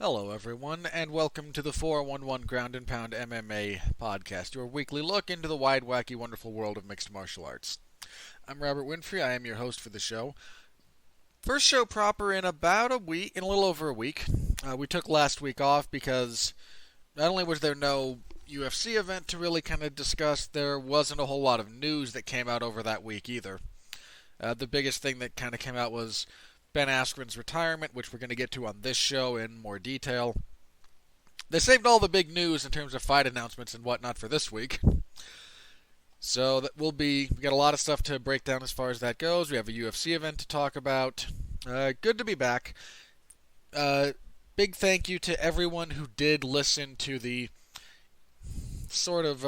Hello, everyone, and welcome to the 411 Ground and Pound MMA podcast, your weekly look into the wide, wacky, wonderful world of mixed martial arts. I'm Robert Winfrey. I am your host for the show. First show proper in about a week, in a little over a week. We took last week off because not only was there no UFC event to really kind of discuss, there wasn't a whole lot of news that came out over that week either. The biggest thing that kind of came out was Ben Askren's retirement, which we're going to get to on this show in more detail. They saved all the big news in terms of fight announcements and whatnot for this week. So we got a lot of stuff to break down as far as that goes. We have a UFC event to talk about. Good to be back. Big thank you to everyone who did listen to the sort of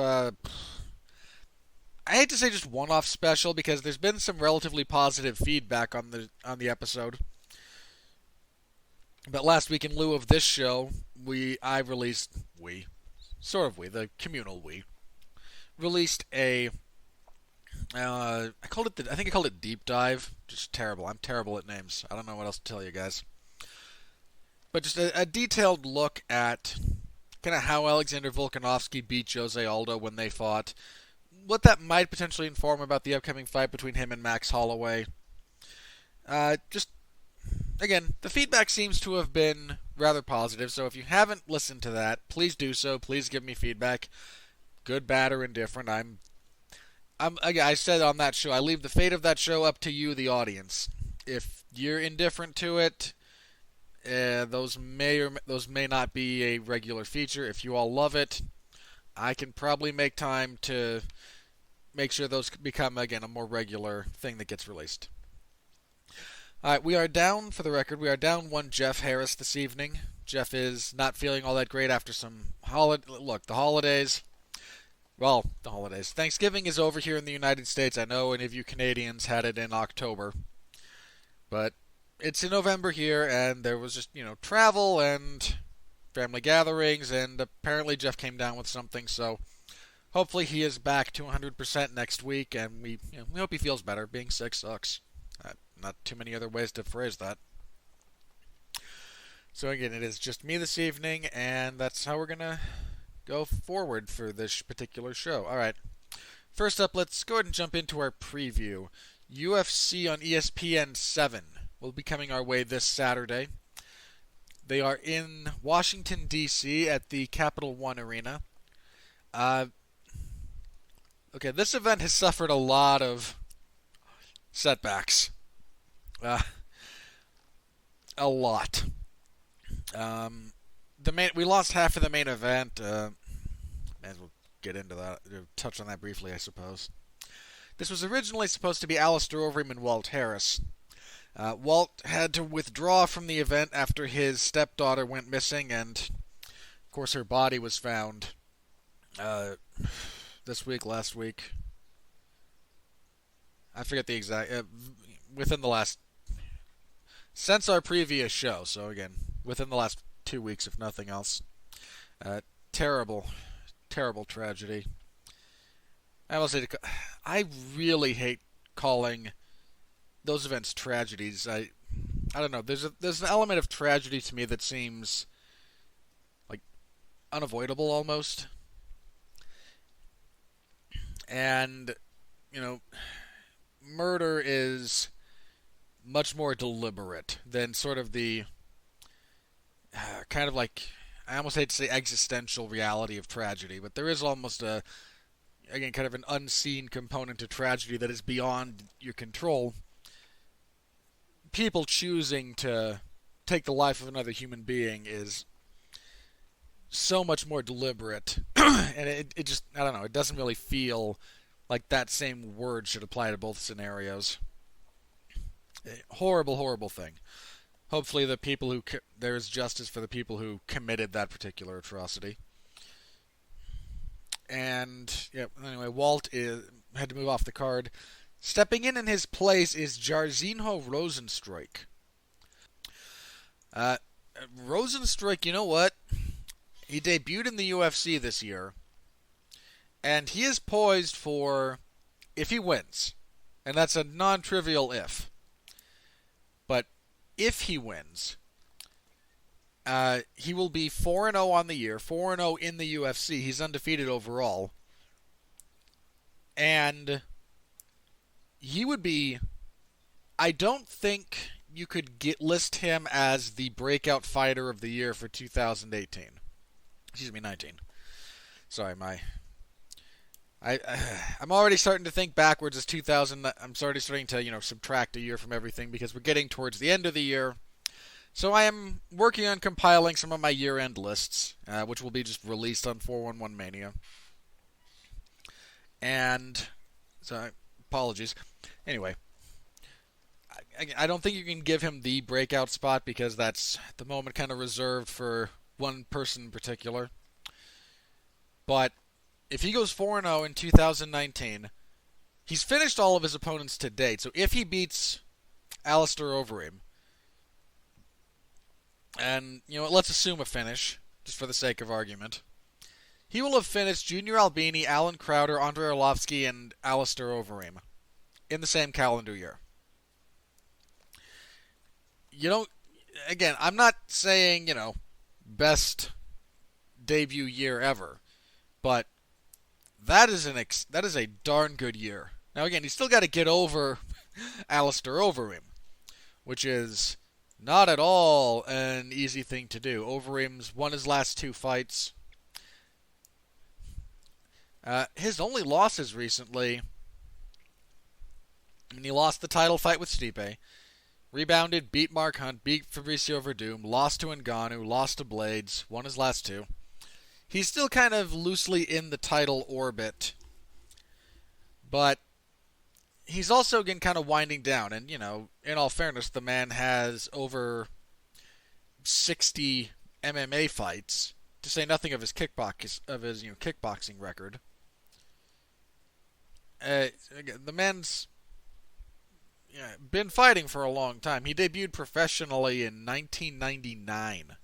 I hate to say just one-off special because there's been some relatively positive feedback on the episode. But last week, in lieu of this show, the communal released a I think I called it Deep Dive. Just terrible. I'm terrible at names. I don't know what else to tell you guys. But just a detailed look at kind of how Alexander Volkanovski beat Jose Aldo when they fought, what that might potentially inform about the upcoming fight between him and Max Holloway. Again, the feedback seems to have been rather positive, so if you haven't listened to that, please do so. Please give me feedback, good, bad, or indifferent. I said on that show, I leave the fate of that show up to you, the audience. If you're indifferent to it, those may not be a regular feature. If you all love it, I can probably make time to make sure those become, again, a more regular thing that gets released. Alright, we are down, for the record, we are down one Jeff Harris this evening. Jeff is not feeling all that great after some the holidays. Well, the holidays. Thanksgiving is over here in the United States. I know any of you Canadians had it in October. But it's in November here, and there was just, travel and family gatherings, and apparently Jeff came down with something, so hopefully he is back to 100% next week, and we hope he feels better. Being sick sucks. Not too many other ways to phrase that. So again, it is just me this evening, and that's how we're going to go forward for this particular show. Alright, first up, let's go ahead and jump into our preview. UFC on ESPN 7 will be coming our way this Saturday. They are in Washington, D.C. at the Capital One Arena. This event has suffered a lot of setbacks. A lot. We lost half of the main event. May as well get into that. Touch on that briefly, I suppose. This was originally supposed to be Alistair Overeem and Walt Harris. Walt had to withdraw from the event after his stepdaughter went missing, and of course her body was found last week. I forget the exact. Within the last. Since our previous show, so again, within the last 2 weeks, if nothing else. Terrible, terrible tragedy. I really hate calling those events tragedies. I don't know. There's an element of tragedy to me that seems like unavoidable almost. And murder is much more deliberate than sort of the kind of like, I almost hate to say existential reality of tragedy, but there is almost kind of an unseen component to tragedy that is beyond your control. People choosing to take the life of another human being is so much more deliberate, and it just, I don't know, it doesn't really feel like that same word should apply to both scenarios. Horrible, horrible thing. Hopefully there is justice for the people who committed that particular atrocity. And, anyway, Walt had to move off the card. Stepping in his place is Jairzinho Rozenstruik. Rozenstruik, you know what? He debuted in the UFC this year, and he is poised for, if he wins, and that's a non-trivial if, but if he wins, He will be 4-0 on the year, 4-0 in the UFC. He's undefeated overall. And he would be... I don't think you could list him as the breakout fighter of the year for 2018. Excuse me, 19. Sorry, I'm already starting to think backwards as 2000. I'm already starting to, subtract a year from everything because we're getting towards the end of the year. So I am working on compiling some of my year-end lists, which will be just released on 411 Mania. And, so, apologies. Anyway, I don't think you can give him the breakout spot because that's, at the moment, kind of reserved for one person in particular. But if he goes 4-0 in 2019, he's finished all of his opponents to date. So if he beats Alistair Overeem, and, let's assume a finish, just for the sake of argument, he will have finished Junior Albini, Alan Crowder, Andrei Arlovsky, and Alistair Overeem in the same calendar year. Again, I'm not saying, best debut year ever, but that is a darn good year. Now, again, he's still got to get over Alistair Overeem, which is not at all an easy thing to do. Overeem's won his last 2 fights. His only losses recently, he lost the title fight with Stipe, rebounded, beat Mark Hunt, beat Fabricio Verdum, lost to Ngannou, lost to Blades, won his last 2. He's still kind of loosely in the title orbit, but he's also again kind of winding down. And, in all fairness, the man has over 60 MMA fights, to say nothing of his kickboxing record. The man's been fighting for a long time. He debuted professionally in 1999.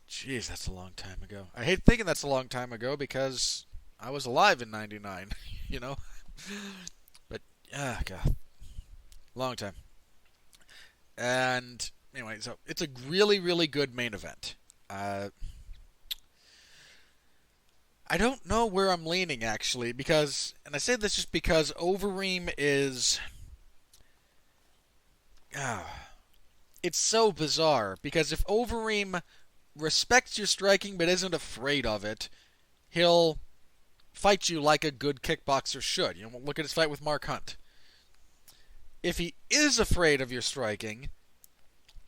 Jeez, that's a long time ago. I hate thinking that's a long time ago because I was alive in 99, But, God. Long time. And, anyway, so it's a really, really good main event. I don't know where I'm leaning, actually, because, and I say this just because Overeem is... it's so bizarre, because if Overeem respects your striking but isn't afraid of it, he'll fight you like a good kickboxer should. Look at his fight with Mark Hunt. If he is afraid of your striking,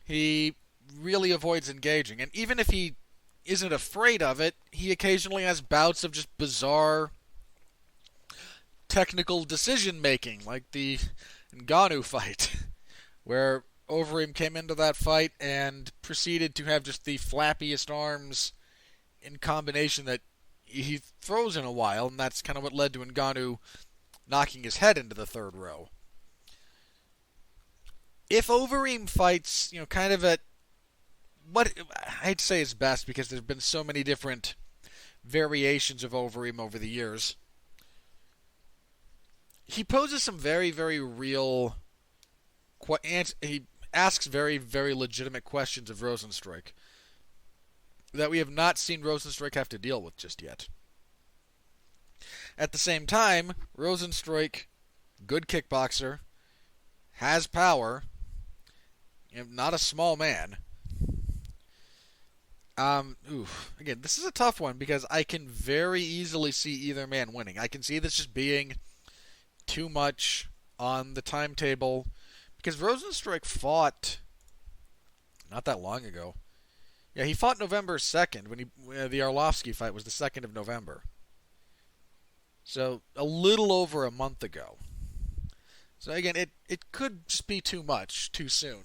he really avoids engaging. And even if he isn't afraid of it, he occasionally has bouts of just bizarre technical decision-making, like the Ngannou fight, where Overeem came into that fight and proceeded to have just the flappiest arms in combination that he throws in a while, and that's kind of what led to Ngannou knocking his head into the third row. If Overeem fights, kind of at what I hate to say is best because there's been so many different variations of Overeem over the years, he poses some very, very real... he asks very, very legitimate questions of Rozenstruik that we have not seen Rozenstruik have to deal with just yet. At the same time, Rozenstruik, good kickboxer, has power, not a small man. Again, this is a tough one because I can very easily see either man winning. I can see this just being too much on the timetable because Rozenstruik fought not that long ago. Yeah, he fought November 2nd when the Arlovsky fight was the 2nd of November. So a little over a month ago. So again, it could just be too much too soon.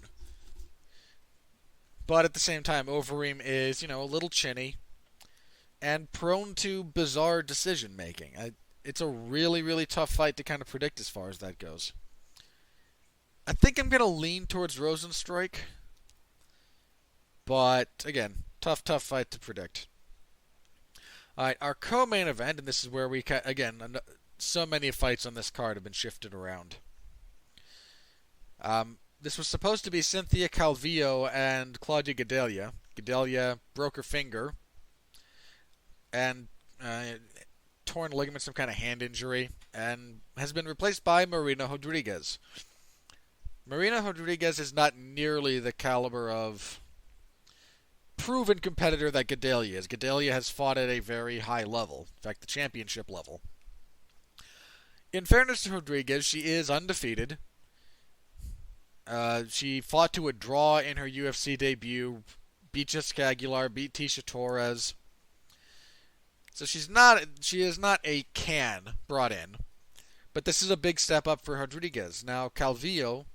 But at the same time, Overeem is, a little chinny and prone to bizarre decision-making. It's a really, really tough fight to kind of predict as far as that goes. I think I'm going to lean towards Rozenstruik. But, again, tough fight to predict. Alright, our co-main event, and this is where we, so many fights on this card have been shifted around. This was supposed to be Cynthia Calvillo and Claudia Gadelha. Gadelha broke her finger and torn ligament, some kind of hand injury, and has been replaced by Marina Rodriguez. Marina Rodriguez is not nearly the caliber of proven competitor that Gadelha is. Gadelha has fought at a very high level, in fact, the championship level. In fairness to Rodriguez, she is undefeated. She fought to a draw in her UFC debut, beat Jessica Aguilar, beat Tisha Torres. So she is not a can brought in. But this is a big step up for Rodriguez. Now, Calvillo,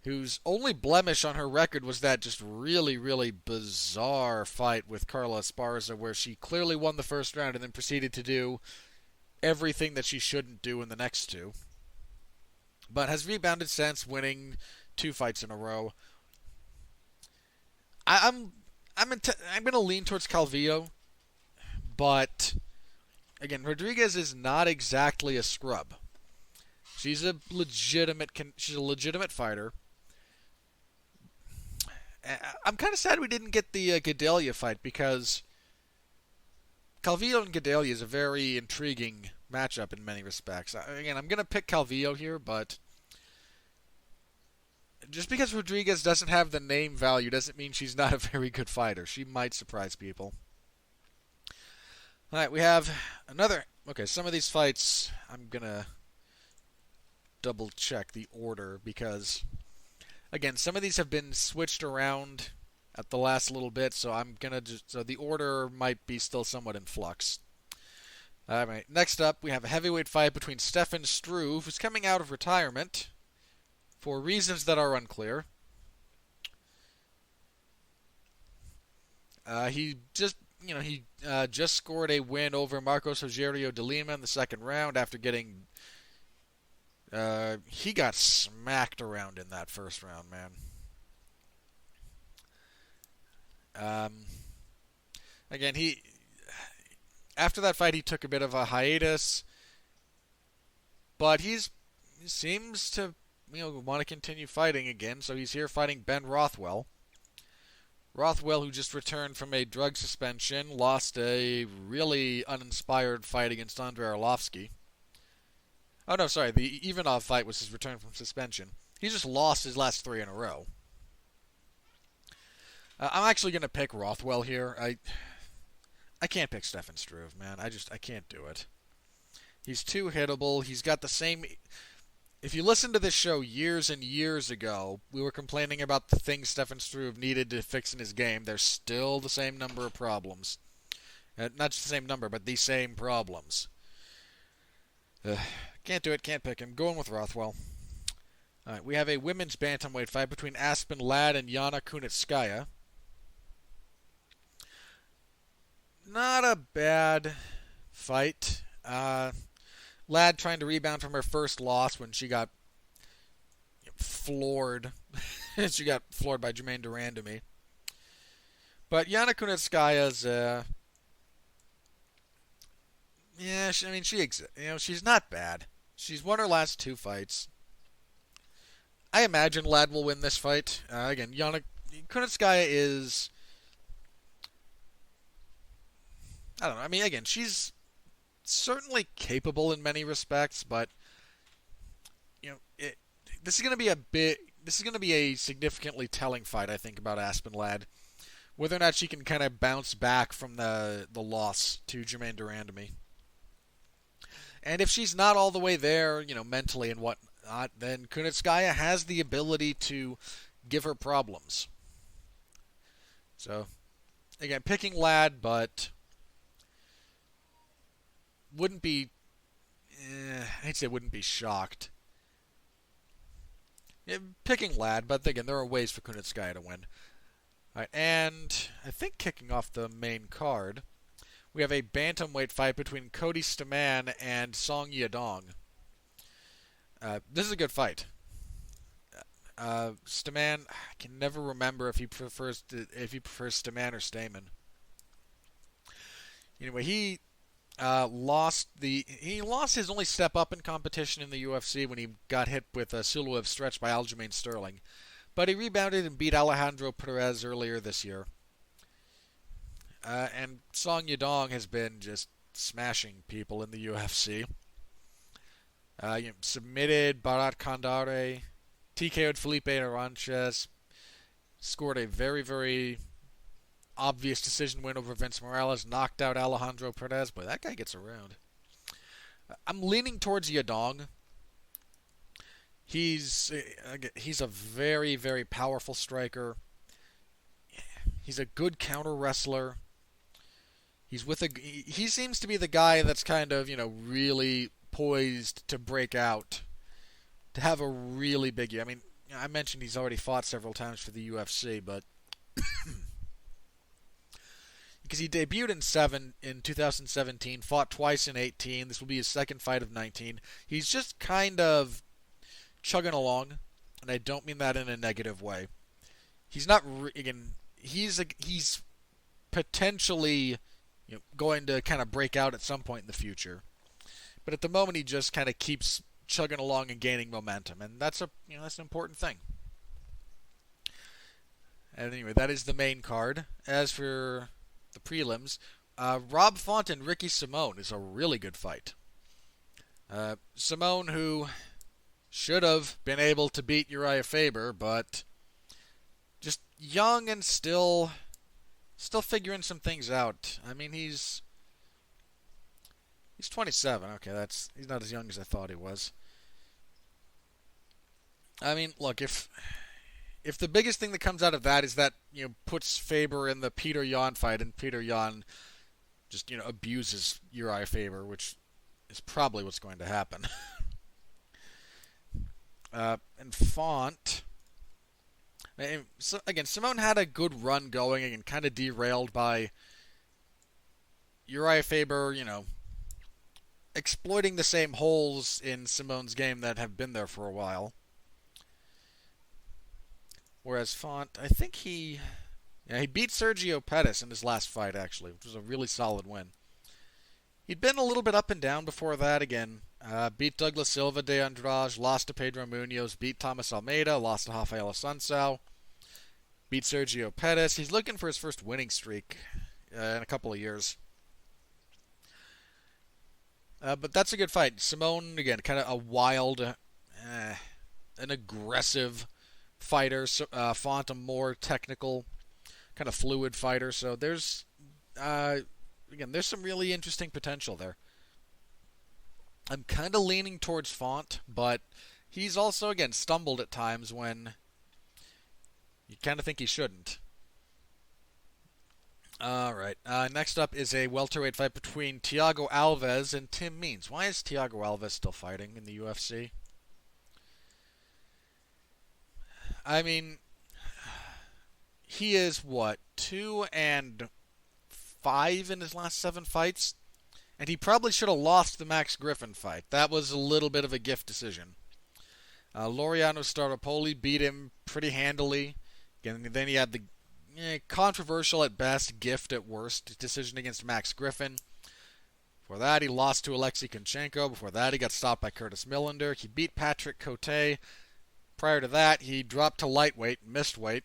whose only blemish on her record was that just really, really bizarre fight with Carla Esparza, where she clearly won the first round and then proceeded to do everything that she shouldn't do in the next two. But has rebounded since, winning 2 fights in a row. I'm going to lean towards Calvillo, but again, Rodriguez is not exactly a scrub. She's a legitimate fighter. I'm kind of sad we didn't get the Gadelha fight, because Calvillo and Gadelha is a very intriguing matchup in many respects. Again, I'm going to pick Calvillo here, but just because Rodriguez doesn't have the name value doesn't mean she's not a very good fighter. She might surprise people. Alright, we have another... Okay, some of these fights, I'm going to double check the order, because again, some of these have been switched around at the last little bit, so so the order might be still somewhat in flux. Alright, next up, we have a heavyweight fight between Stefan Struve, who's coming out of retirement for reasons that are unclear. He just scored a win over Marcos Rogerio de Lima in the second round after getting... he got smacked around in that first round, man. Again, after that fight, he took a bit of a hiatus, but he seems to want to continue fighting again, so he's here fighting Ben Rothwell. Rothwell, who just returned from a drug suspension, lost a really uninspired fight against Andrei Arlovsky. Oh, no, sorry, the Ivanov fight was his return from suspension. He just lost his last 3 in a row. I'm actually going to pick Rothwell here. I can't pick Stefan Struve, man. I can't do it. He's too hittable. He's got the same... If you listen to this show years and years ago, we were complaining about the things Stefan Struve needed to fix in his game. There's still the same number of problems. Not just the same number, but the same problems. Can't do it, can't pick him. Going with Rothwell. Alright, we have a women's bantamweight fight between Aspen Ladd and Yana Kunitskaya. Not a bad fight. Ladd trying to rebound from her first loss when she got floored. She got floored by Jermaine Durandamy. But Yana Kunitskaya's, she's not bad. She's won her last 2 fights. I imagine Ladd will win this fight. Again, Yana Kunitskaya is... I don't know. I mean, again, she's certainly capable in many respects, but this is going to be a significantly telling fight, I think, about Aspen Ladd. Whether or not she can kind of bounce back from the loss to Jermaine Durandamy. And if she's not all the way there, mentally and whatnot, then Kunitskaya has the ability to give her problems. So, again, picking Ladd, but wouldn't be... I'd say wouldn't be shocked. Yeah, picking Ladd, but again, there are ways for Kunitskaya to win. All right, and I think kicking off the main card, we have a bantamweight fight between Cody Stamann and Song Yadong. This is a good fight. Stamann, I can never remember if he prefers Stamann or Stamen. Anyway, He lost his only step up in competition in the UFC when he got hit with a Siluev stretch by Aljamain Sterling, but he rebounded and beat Alejandro Perez earlier this year. And Song Yadong has been just smashing people in the UFC. Submitted Barat Kandare, TKO'd Felipe Aranches, scored a very, very obvious decision win over Vince Morales, knocked out Alejandro Perez. Boy, that guy gets around. I'm leaning towards Yadong. He's a very, very powerful striker. He's a good counter wrestler. He seems to be the guy that's kind of, really poised to break out, to have a really big year. I mean, I mentioned he's already fought several times for the UFC, but because he debuted in 2017, fought twice in 18. This will be his second fight of 19. He's just kind of chugging along, and I don't mean that in a negative way. He's not again. He's potentially going to kind of break out at some point in the future, but at the moment he just kind of keeps chugging along and gaining momentum, and that's an important thing. And anyway, that is the main card. As for the prelims, Rob Font and Ricky Simone is a really good fight. Simone, who should have been able to beat Uriah Faber, but just young and still figuring some things out. I mean, he's 27. Okay, he's not as young as I thought he was. I mean, look, if the biggest thing that comes out of that is that puts Faber in the Peter Yan fight, and Peter Yan just abuses Uriah Faber, which is probably what's going to happen. And Font. So again, Simone had a good run going and kind of derailed by Uriah Faber, exploiting the same holes in Simone's game that have been there for a while. Whereas Font, I think he beat Sergio Pettis in his last fight, actually, which was a really solid win. He'd been a little bit up and down before that again. Beat Douglas Silva de Andrade, lost to Pedro Munoz, beat Thomas Almeida, lost to Rafael Assunção, beat Sergio Pettis. He's looking for his first winning streak in a couple of years. But that's a good fight. Simone, again, kind of a wild, an aggressive fighter. Font, a more technical, kind of fluid fighter. So there's some really interesting potential there. I'm kind of leaning towards Font, but he's also, again, stumbled at times when you kind of think he shouldn't. Alright, next up is a welterweight fight between Thiago Alves and Tim Means. Why is Thiago Alves still fighting in the UFC? I mean, he is, 2-5 in his last 7 fights? And he probably should have lost the Max Griffin fight. That was a little bit of a gift decision. Laureano Staropoli beat him pretty handily. And then he had the controversial at best, gift at worst decision against Max Griffin. Before that, he lost to Alexei Kunchenko. Before that, he got stopped by Curtis Millender. He beat Patrick Cote. Prior to that, he dropped to lightweight, missed weight,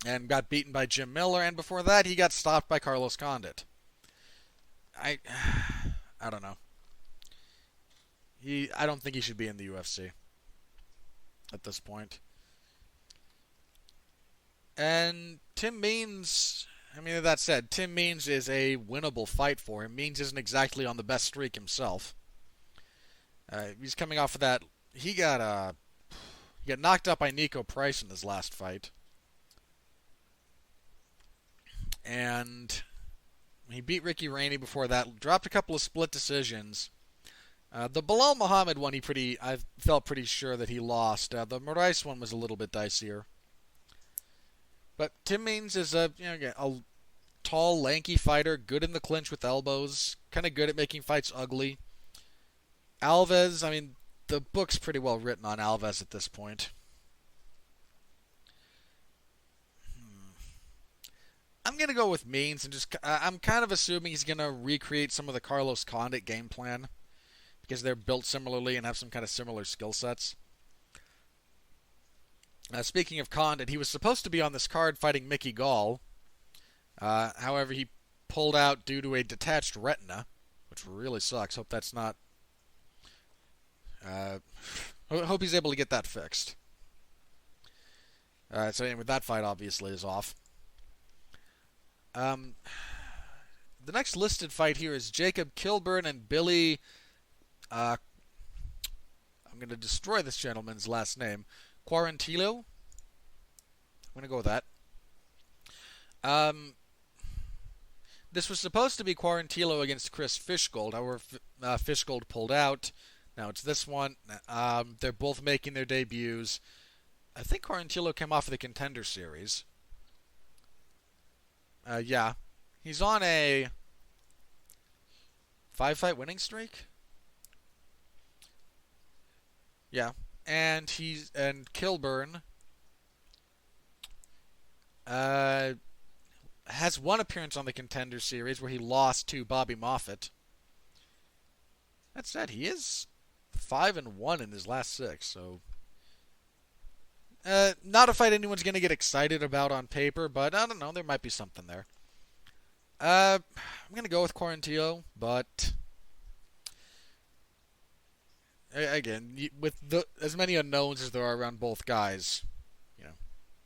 and got beaten by Jim Miller. And before that, he got stopped by Carlos Condit. I don't know. I don't think he should be in the UFC at this point. And Tim Means, that said, Tim Means is a winnable fight for him. Means isn't exactly on the best streak himself. He's coming off of that. He got knocked out by Nico Price in his last fight. And he beat Ricky Rainey before that. Dropped a couple of split decisions. The Bilal Muhammad one, I felt pretty sure that he lost. The Moraes one was a little bit dicier. But Tim Means is a tall, lanky fighter, good in the clinch with elbows, kind of good at making fights ugly. Alves, the book's pretty well written on Alves at this point. I'm gonna go with Means, and just I'm kind of assuming he's gonna recreate some of the Carlos Condit game plan because they're built similarly and have some kind of similar skill sets. Speaking of Condit, he was supposed to be on this card fighting Mickey Gall. However, he pulled out due to a detached retina, which really sucks. Hope that's not. Hope he's able to get that fixed. So anyway, that fight obviously is off. The next listed fight here is Jacob Kilburn and Billy. I'm going to destroy this gentleman's last name. Quarantillo. I'm going to go with that. This was supposed to be Quarantillo against Chris Fishgold. However, Fishgold pulled out. Now it's this one. They're both making their debuts. I think Quarantillo came off of the Contender Series. Yeah. He's on a 5-fight winning streak? Yeah. And Kilburn has one appearance on the Contender Series where he lost to Bobby Moffett. That said, he is 5-1 in his last 6, so not a fight anyone's going to get excited about on paper, but I don't know, there might be something there. I'm going to go with Quarantillo, but again, with as many unknowns as there are around both guys,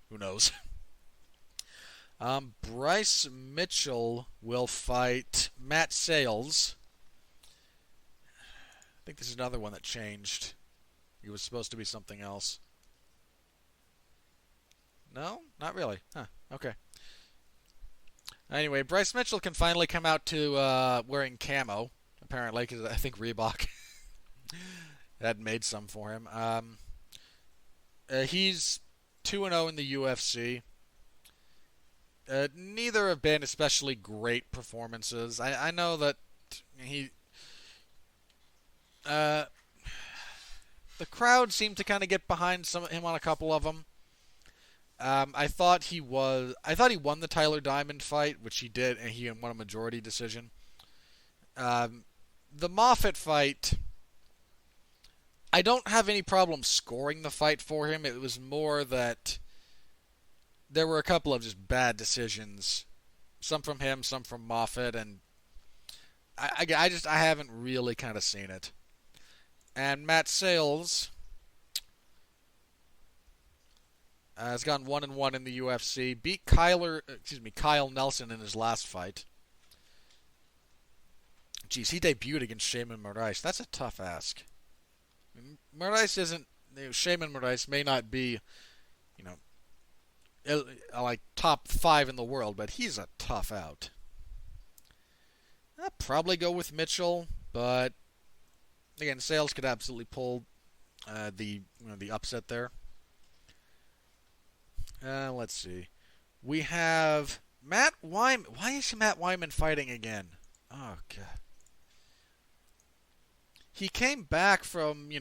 who knows? Bryce Mitchell will fight Matt Sales. I think this is another one that changed. He was supposed to be something else. No? Not really. Huh. Okay. Anyway, Bryce Mitchell can finally come out to wearing camo, apparently, because I think Reebok had made some for him. He's 2-0 in the UFC. Neither have been especially great performances. I know that the crowd seemed to kind of get behind him on a couple of them. I thought he won the Tyler Diamond fight, which he did, and he won a majority decision. The Moffett fight, I don't have any problem scoring the fight for him. It was more that there were a couple of just bad decisions, some from him, some from Moffett, and I haven't really kind of seen it. And Matt Sales has gone 1-1 in the UFC. Beat Kyle Nelson in his last fight. Jeez, he debuted against Shayman Moraes. That's a tough ask. Moraes isn't. Shayman Moraes may not be, like top 5 in the world, but he's a tough out. I'd probably go with Mitchell, but again, Sales could absolutely pull the upset there. Let's see. We have Matt Wyman. Why is Matt Wyman fighting again? Oh, God. He came back from,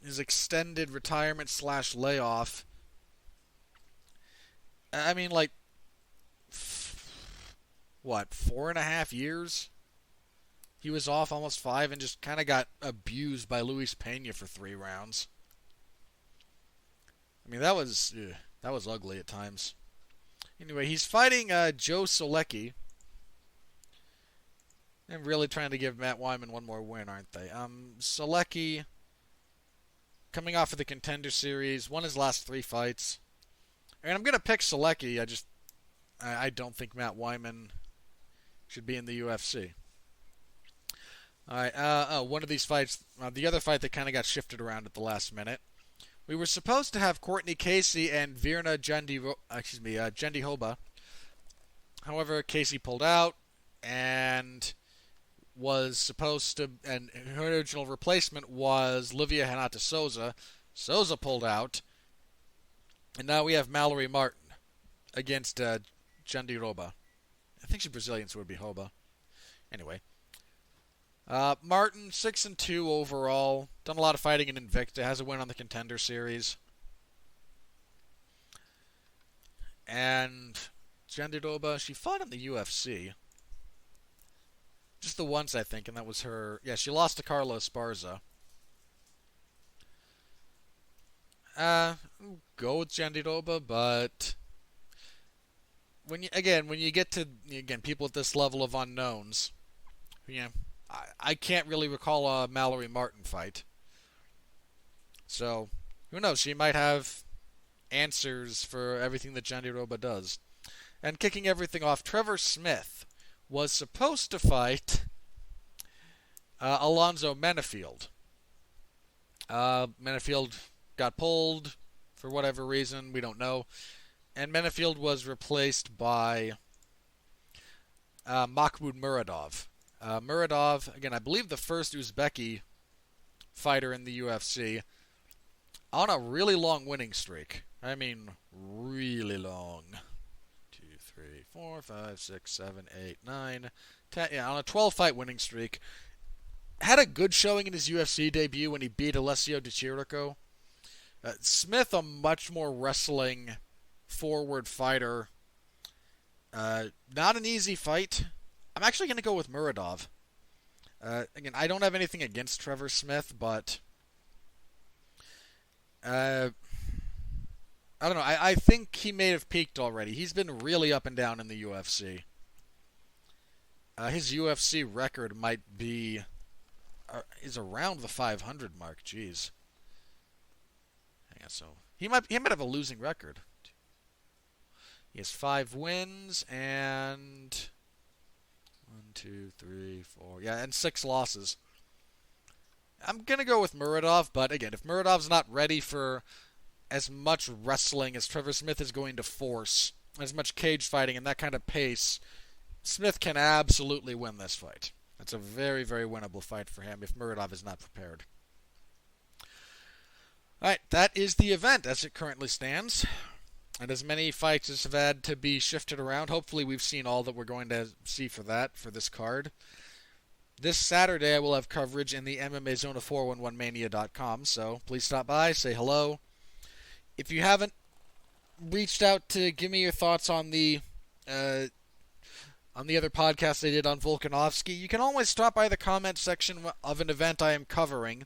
his extended retirement / layoff. I mean, 4.5 years? He was off almost 5 and just kind of got abused by Luis Pena for 3 rounds. I mean, that was ugly at times. Anyway, he's fighting Joe Solecki. They're really trying to give Matt Wyman one more win, aren't they? Solecki, coming off of the Contender Series, won his last 3 fights. And I'm going to pick Solecki. I don't think Matt Wyman should be in the UFC. Alright, one of these fights, the other fight that kind of got shifted around at the last minute. We were supposed to have Courtney Casey and Virna Jandiroba. However, Casey pulled out and was supposed to, and her original replacement was Livia Renata Souza. Souza pulled out, and now we have Mallory Martin against Jandiroba. I think she's Brazilian, so it would be Hoba. Anyway. Martin, 6-2 overall. Done a lot of fighting in Invicta. Has a win on the Contender Series. And Jandiroba, she fought in the UFC. Just the once, I think, and that was her... Yeah, she lost to Carlos Esparza. Go with Jandiroba, but... when you get to, people at this level of unknowns, I can't really recall a Mallory Martin fight. So, who knows? She might have answers for everything that Jandiroba does. And kicking everything off, Trevor Smith was supposed to fight Alonzo Menefield. Menefield got pulled for whatever reason, we don't know. And Menefield was replaced by Makhmud Muradov. Muradov, again, I believe the first Uzbeki fighter in the UFC, on a really long winning streak. I mean, really long. 2, 3, 4, 5, 6, 7, 8, 9, 10. Yeah, on a 12-fight winning streak. Had a good showing in his UFC debut when he beat Alessio Di Chirico. Smith, a much more wrestling forward fighter. Not an easy fight. I'm actually going to go with Muradov. Again, I don't have anything against Trevor Smith, but I don't know. I think he may have peaked already. He's been really up and down in the UFC. His UFC record might be is around the 500 mark. Jeez. Yeah, so he might have a losing record. He has 5 wins and 1, 2, 3, 4. Yeah, and 6 losses. I'm gonna go with Muradov, but again, if Muradov's not ready for as much wrestling as Trevor Smith is going to force, as much cage fighting and that kind of pace, Smith can absolutely win this fight. That's a very, very winnable fight for him if Muradov is not prepared. Alright, that is the event as it currently stands. And as many fights as have had to be shifted around, hopefully we've seen all that we're going to see for this card. This Saturday I will have coverage in the MMA Zone of 411mania.com, so please stop by, say hello. If you haven't reached out to give me your thoughts on the other podcast I did on Volkanovski, you can always stop by the comment section of an event I am covering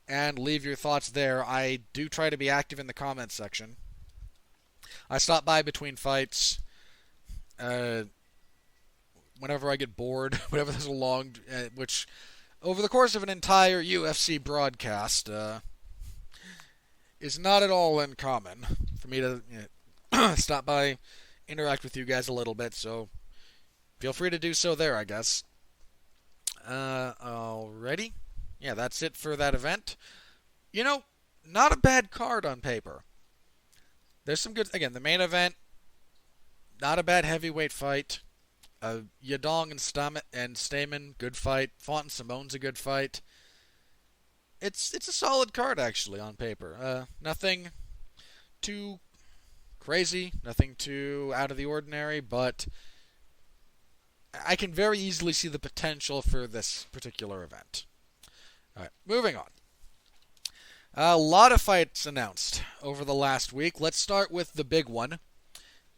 and leave your thoughts there. I do try to be active in the comment section. I stop by between fights whenever I get bored, whenever there's a long... which, over the course of an entire UFC broadcast, is not at all uncommon for me to stop by, interact with you guys a little bit, so feel free to do so there, I guess. Alrighty. Yeah, that's it for that event. Not a bad card on paper. There's some good... Again, the main event, not a bad heavyweight fight. Yadong and Stamen, good fight. Font and Simone's a good fight. It's a solid card, actually, on paper. Nothing too crazy, nothing too out of the ordinary, but I can very easily see the potential for this particular event. Alright, moving on. A lot of fights announced over the last week. Let's start with the big one.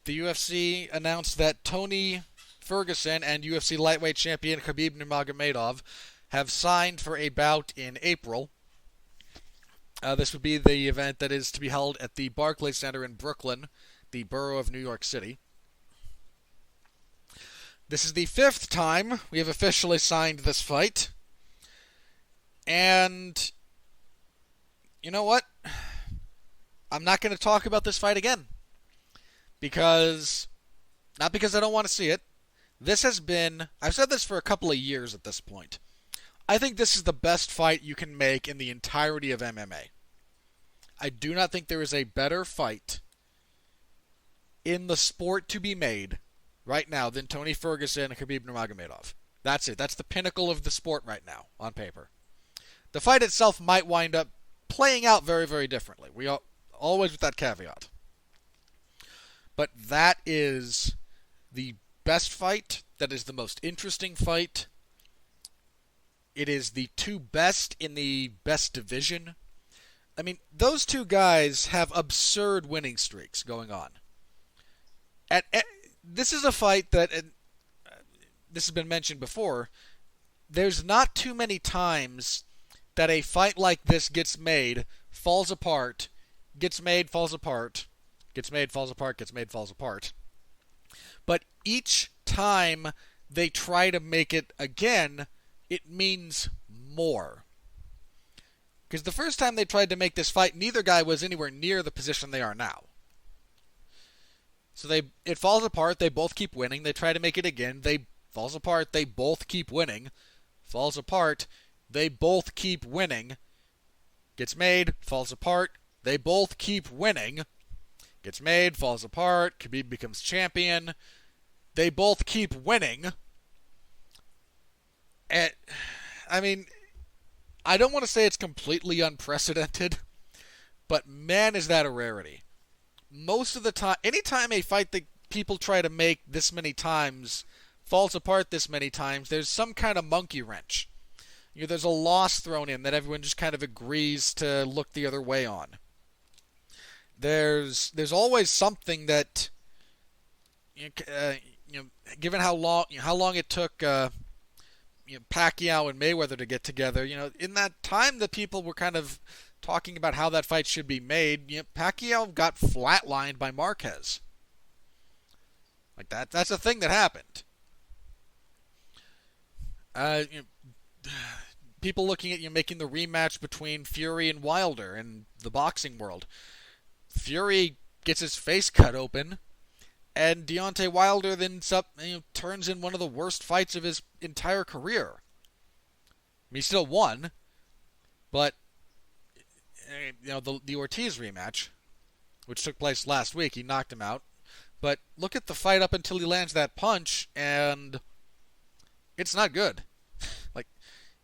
The UFC announced that Tony Ferguson and UFC lightweight champion Khabib Nurmagomedov have signed for a bout in April. This would be the event that is to be held at the Barclays Center in Brooklyn, the borough of New York City. This is the 5th time we have officially signed this fight. And you know what? I'm not going to talk about this fight again. Not because I don't want to see it. This has been... I've said this for a couple of years at this point. I think this is the best fight you can make in the entirety of MMA. I do not think there is a better fight in the sport to be made right now than Tony Ferguson and Khabib Nurmagomedov. That's it. That's the pinnacle of the sport right now, on paper. The fight itself might wind up playing out very, very differently. We always with that caveat. But that is the best fight. That is the most interesting fight. It is the 2 best in the best division. I mean, those 2 guys have absurd winning streaks going on. this is a fight that, this has been mentioned before, there's not too many times that a fight like this gets made, falls apart, gets made, falls apart, gets made, falls apart, gets made, falls apart. But each time they try to make it again, it means more. Because the first time they tried to make this fight, neither guy was anywhere near the position they are now. So it falls apart, they both keep winning, they try to make it again, falls apart, they both keep winning, falls apart, they both keep winning, gets made, falls apart, they both keep winning, gets made, falls apart, Khabib becomes champion, they both keep winning. And, I mean, I don't want to say it's completely unprecedented, but man, is that a rarity. Most of the time, anytime a fight that people try to make this many times falls apart this many times, there's some kind of monkey wrench. There's a loss thrown in that everyone just kind of agrees to look the other way on. There's always something that, given how long it took Pacquiao and Mayweather to get together, in that time that people were kind of talking about how that fight should be made, Pacquiao got flatlined by Marquez. Like that's a thing that happened. People looking at making the rematch between Fury and Wilder in the boxing world. Fury gets his face cut open, and Deontay Wilder then turns in one of the worst fights of his entire career. I mean, he still won, but the Ortiz rematch, which took place last week, he knocked him out. But look at the fight up until he lands that punch, and it's not good. Like,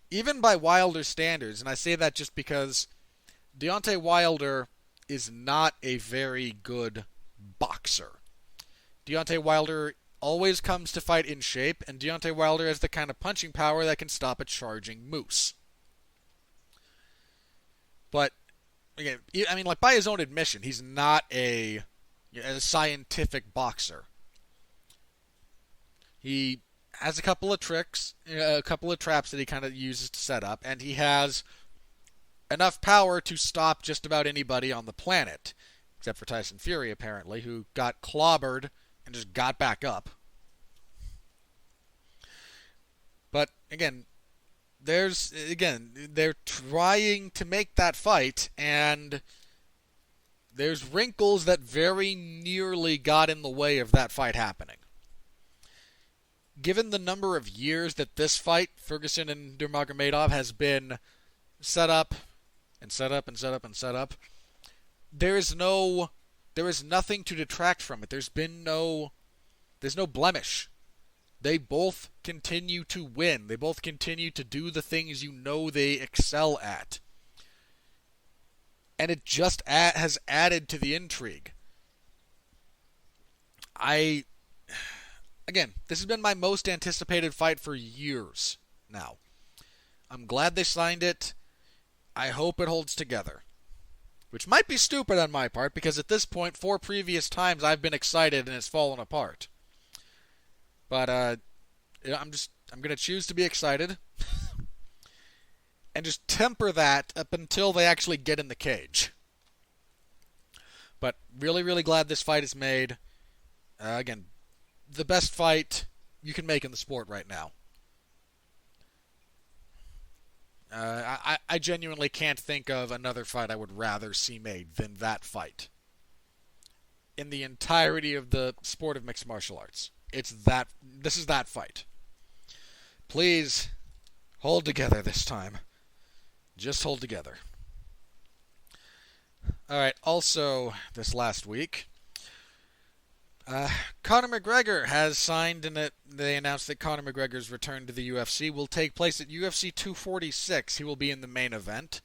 even by Wilder's standards, and I say that just because Deontay Wilder is not a very good boxer. Deontay Wilder always comes to fight in shape, and Deontay Wilder has the kind of punching power that can stop a charging moose. But, again, I mean, like, by his own admission, he's not a scientific boxer. He has a couple of tricks, a couple of traps that he kind of uses to set up, and he has enough power to stop just about anybody on the planet, except for Tyson Fury, apparently, who got clobbered and just got back up. But, again, they're trying to make that fight, and there's wrinkles that very nearly got in the way of that fight happening. Given the number of years that this fight, Ferguson and Nurmagomedov, has been set up and set up and set up and set up, there is nothing to detract from it. There's no blemish. They both continue to win. They both continue to do the things they excel at. And it just has added to the intrigue. Again, this has been my most anticipated fight for years now. I'm glad they signed it. I hope it holds together. Which might be stupid on my part, because at this point, 4 previous times I've been excited and it's fallen apart. But I'm going to choose to be excited and just temper that up until they actually get in the cage. But really, really glad this fight is made. Again, the best fight you can make in the sport right now. I genuinely can't think of another fight I would rather see made than that fight. In the entirety of the sport of mixed martial arts. This is that fight. Please, hold together this time. Just hold together. Alright, also, this last week, Conor McGregor has signed, and they announced that Conor McGregor's return to the UFC will take place at UFC 246. He will be in the main event.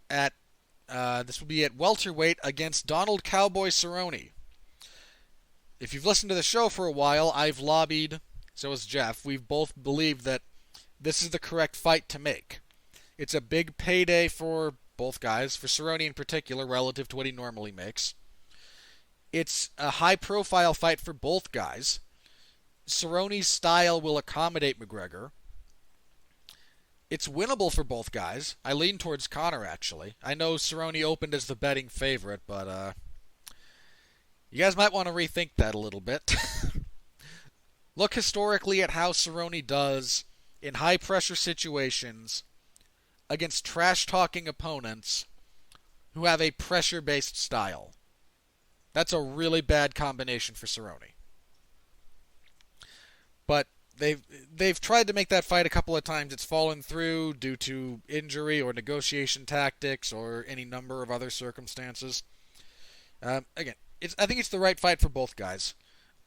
This will be at welterweight against Donald Cowboy Cerrone. If you've listened to the show for a while, I've lobbied, so has Jeff. We've both believed that this is the correct fight to make. It's a big payday for both guys, for Cerrone in particular, relative to what he normally makes. It's a high-profile fight for both guys. Cerrone's style will accommodate McGregor. It's winnable for both guys. I lean towards Conor, actually. I know Cerrone opened as the betting favorite, but you guys might want to rethink that a little bit. Look historically at how Cerrone does in high-pressure situations against trash-talking opponents who have a pressure-based style. That's a really bad combination for Cerrone. But they've tried to make that fight a couple of times. It's fallen through due to injury or negotiation tactics or any number of other circumstances. Again, I think it's the right fight for both guys.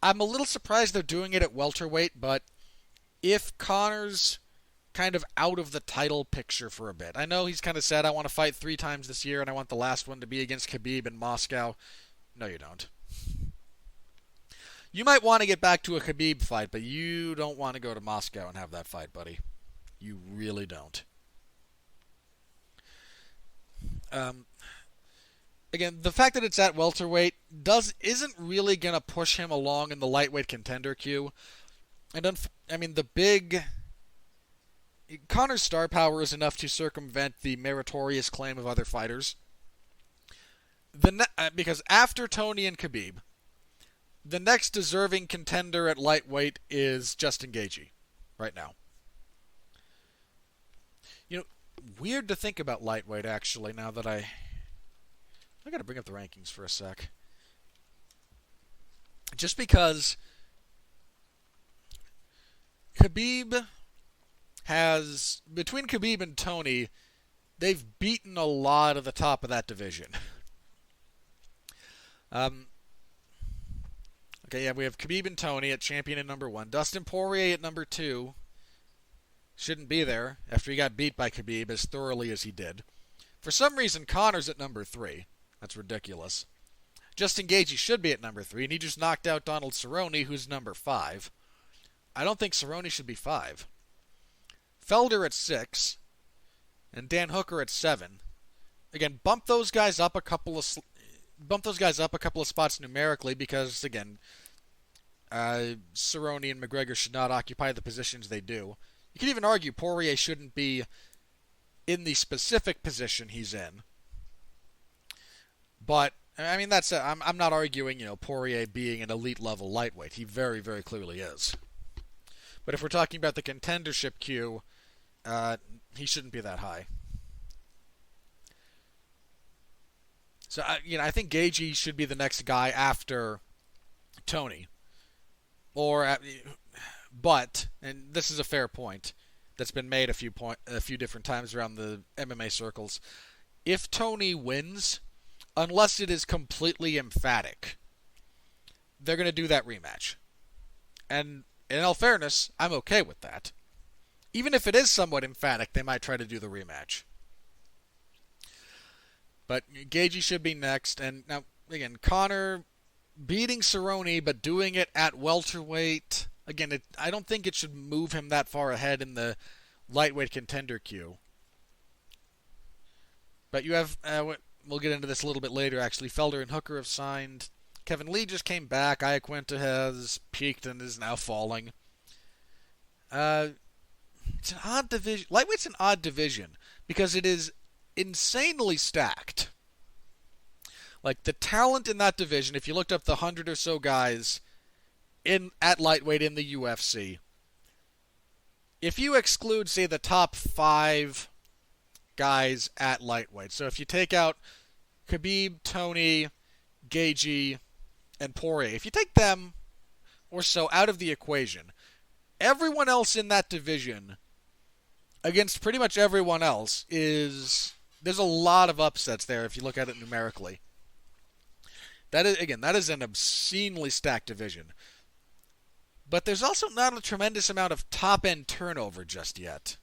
I'm a little surprised they're doing it at welterweight, but if Conor's kind of out of the title picture for a bit, I know he's kind of said, I want to fight 3 times this year and I want the last one to be against Khabib in Moscow. No, you don't. You might want to get back to a Khabib fight, but you don't want to go to Moscow and have that fight, buddy. You really don't. Again, the fact that it's at welterweight isn't really going to push him along in the lightweight contender queue. And Conor's star power is enough to circumvent the meritorious claim of other fighters. Because after Tony and Khabib, the next deserving contender at lightweight is Justin Gaethje, right now. You know, weird to think about lightweight, actually, now that I gotta bring up the rankings for a sec. Just because between Khabib and Tony, they've beaten a lot of the top of that division. Okay, yeah, we have Khabib and Tony at champion at number 1. Dustin Poirier at number 2. Shouldn't be there after he got beat by Khabib as thoroughly as he did. For some reason, Conor's at number 3. That's ridiculous. Justin Gaethje should be at number 3, and he just knocked out Donald Cerrone, who's number 5. I don't think Cerrone should be 5. Felder at 6, and Dan Hooker at 7. Again, bump those guys up a couple of spots numerically because, again, Cerrone and McGregor should not occupy the positions they do. You could even argue Poirier shouldn't be in the specific position he's in. But, I mean, I'm not arguing, Poirier being an elite level lightweight. He very, very clearly is. But if we're talking about the contendership queue, he shouldn't be that high. So, I think Gaethje should be the next guy after Tony. But, and this is a fair point that's been made a few different times around the MMA circles. If Tony wins, unless it is completely emphatic, they're going to do that rematch. And in all fairness, I'm okay with that. Even if it is somewhat emphatic, they might try to do the rematch. But Gaethje should be next. And now, again, Conor beating Cerrone, but doing it at welterweight. Again, I don't think it should move him that far ahead in the lightweight contender queue. But you have, we'll get into this a little bit later, actually. Felder and Hooker have signed. Kevin Lee just came back. Iaquinta has peaked and is now falling. It's an odd division. Lightweight's an odd division because it is insanely stacked. Like, the talent in that division, if you looked up the 100 or so guys at lightweight in the UFC, if you exclude, say, the top 5 guys at lightweight, so if you take out Khabib, Tony, Gaethje, and Poirier, if you take them or so out of the equation, everyone else in that division against pretty much everyone else there's a lot of upsets there if you look at it numerically. That is an obscenely stacked division. But there's also not a tremendous amount of top-end turnover just yet.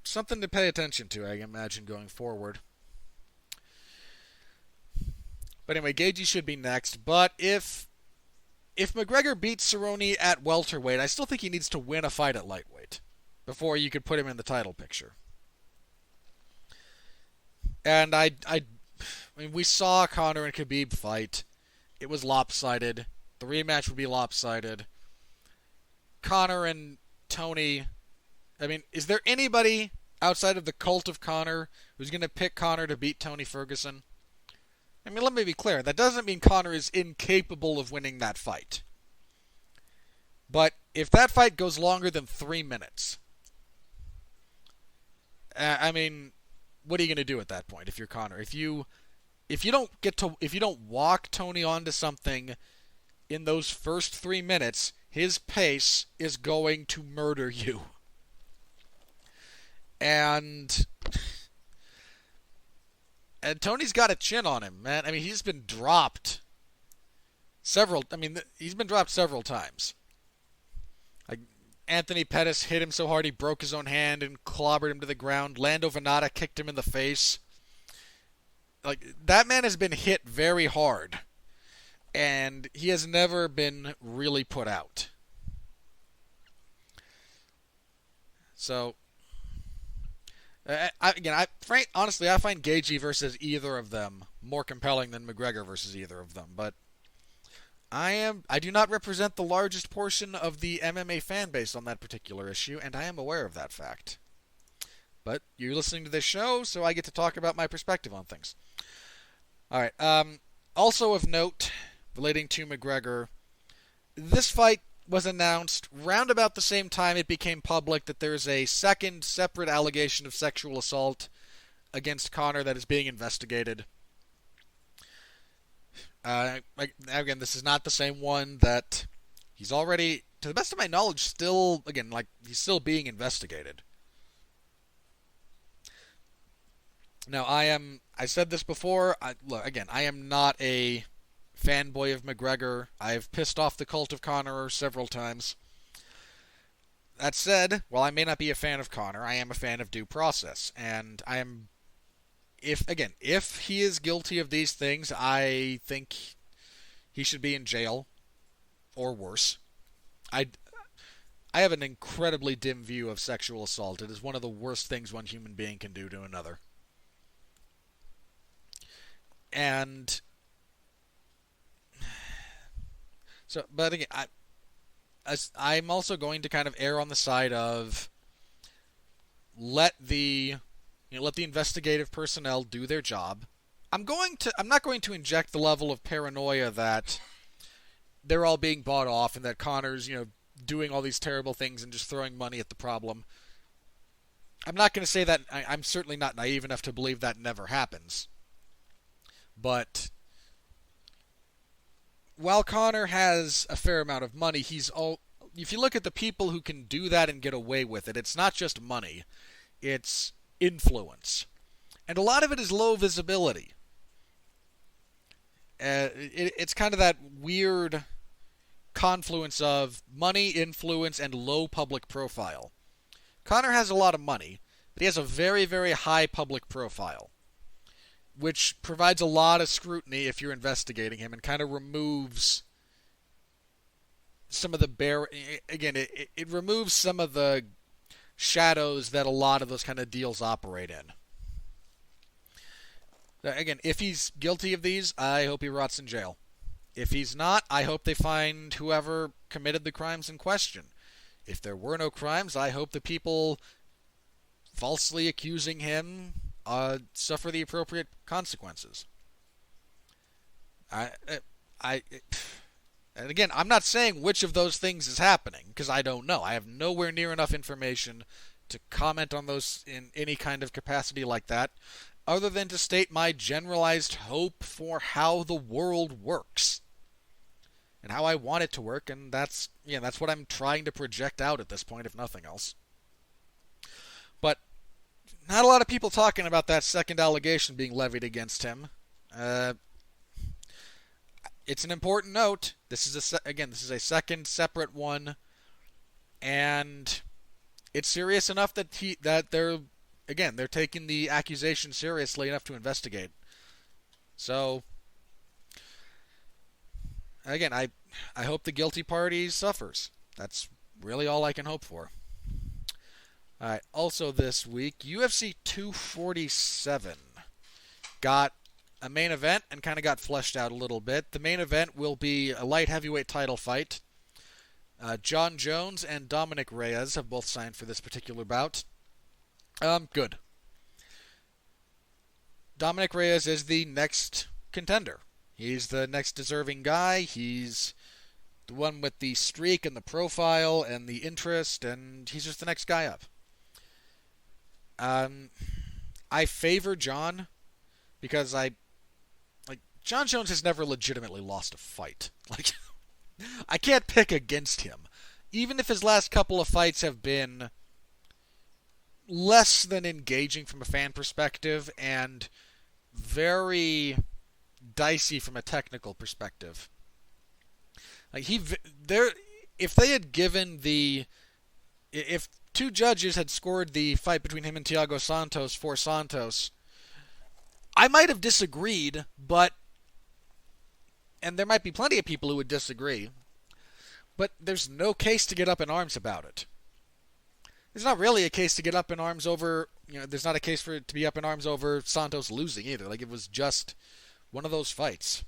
Something to pay attention to, I imagine, going forward. But anyway, Gaethje should be next. But if McGregor beats Cerrone at welterweight, I still think he needs to win a fight at lightweight before you could put him in the title picture. And I mean, we saw Conor and Khabib fight. It was lopsided. The rematch would be lopsided. Conor and Tony. I mean, is there anybody outside of the cult of Conor who's going to pick Conor to beat Tony Ferguson? I mean, let me be clear. That doesn't mean Conor is incapable of winning that fight. But if that fight goes longer than 3 minutes, I mean, what are you going to do at that point if you're Conor? If you don't walk Tony onto something in those first 3 minutes, his pace is going to murder you. And Tony's got a chin on him, man. I mean, he's been dropped several times. Like, Anthony Pettis hit him so hard he broke his own hand and clobbered him to the ground. Lando Venata kicked him in the face. Like, that man has been hit very hard, and he has never been really put out. So, honestly, I find Gaethje versus either of them more compelling than McGregor versus either of them. But I do not represent the largest portion of the MMA fan base on that particular issue, and I am aware of that fact. But you're listening to this show, so I get to talk about my perspective on things. All right. Also of note, relating to McGregor, this fight was announced round about the same time it became public that there is a second separate allegation of sexual assault against Conor that is being investigated. Again, this is not the same one that he's already, to the best of my knowledge, he's still being investigated. Now, I said this before, I am not a fanboy of McGregor. I've pissed off the cult of Conor several times. That said, while I may not be a fan of Conor, I am a fan of due process. And if he is guilty of these things, I think he should be in jail or worse. I have an incredibly dim view of sexual assault. It is one of the worst things one human being can do to another. And so, but again, I'm also going to kind of err on the side of let the investigative personnel do their job. I'm not going to inject the level of paranoia that they're all being bought off and that Conor's, doing all these terrible things and just throwing money at the problem. I'm not going to say that. I'm certainly not naive enough to believe that never happens. But while Conor has a fair amount of money, if you look at the people who can do that and get away with it, it's not just money, it's influence. And a lot of it is low visibility. It's kind of that weird confluence of money, influence, and low public profile. Conor has a lot of money, but he has a very, very high public profile, which provides a lot of scrutiny if you're investigating him and kind of removes some of the it removes some of the shadows that a lot of those kind of deals operate in. Again, if he's guilty of these, I hope he rots in jail. If he's not, I hope they find whoever committed the crimes in question. If there were no crimes, I hope the people falsely accusing him suffer the appropriate consequences. And again, I'm not saying which of those things is happening, because I don't know. I have nowhere near enough information to comment on those in any kind of capacity like that, other than to state my generalized hope for how the world works and how I want it to work, and that's what I'm trying to project out at this point, if nothing else. But not a lot of people talking about that second allegation being levied against him. It's an important note. This is a second separate one, and it's serious enough that they're taking the accusation seriously enough to investigate. So, again, I hope the guilty party suffers. That's really all I can hope for. All right. Also this week, UFC 247 got a main event and kind of got fleshed out a little bit. The main event will be a light heavyweight title fight. John Jones and Dominic Reyes have both signed for this particular bout. Good. Dominic Reyes is the next contender. He's the next deserving guy. He's the one with the streak and the profile and the interest, and he's just the next guy up. I favor John because John Jones has never legitimately lost a fight. I can't pick against him. Even if his last couple of fights have been less than engaging from a fan perspective and very dicey from a technical perspective. If they had given if two judges had scored the fight between him and Thiago Santos for Santos, I might have disagreed, and there might be plenty of people who would disagree, but there's no case to get up in arms about it. There's not really a case to get up in arms over, there's not a case for it to be up in arms over Santos losing either. It was just one of those fights.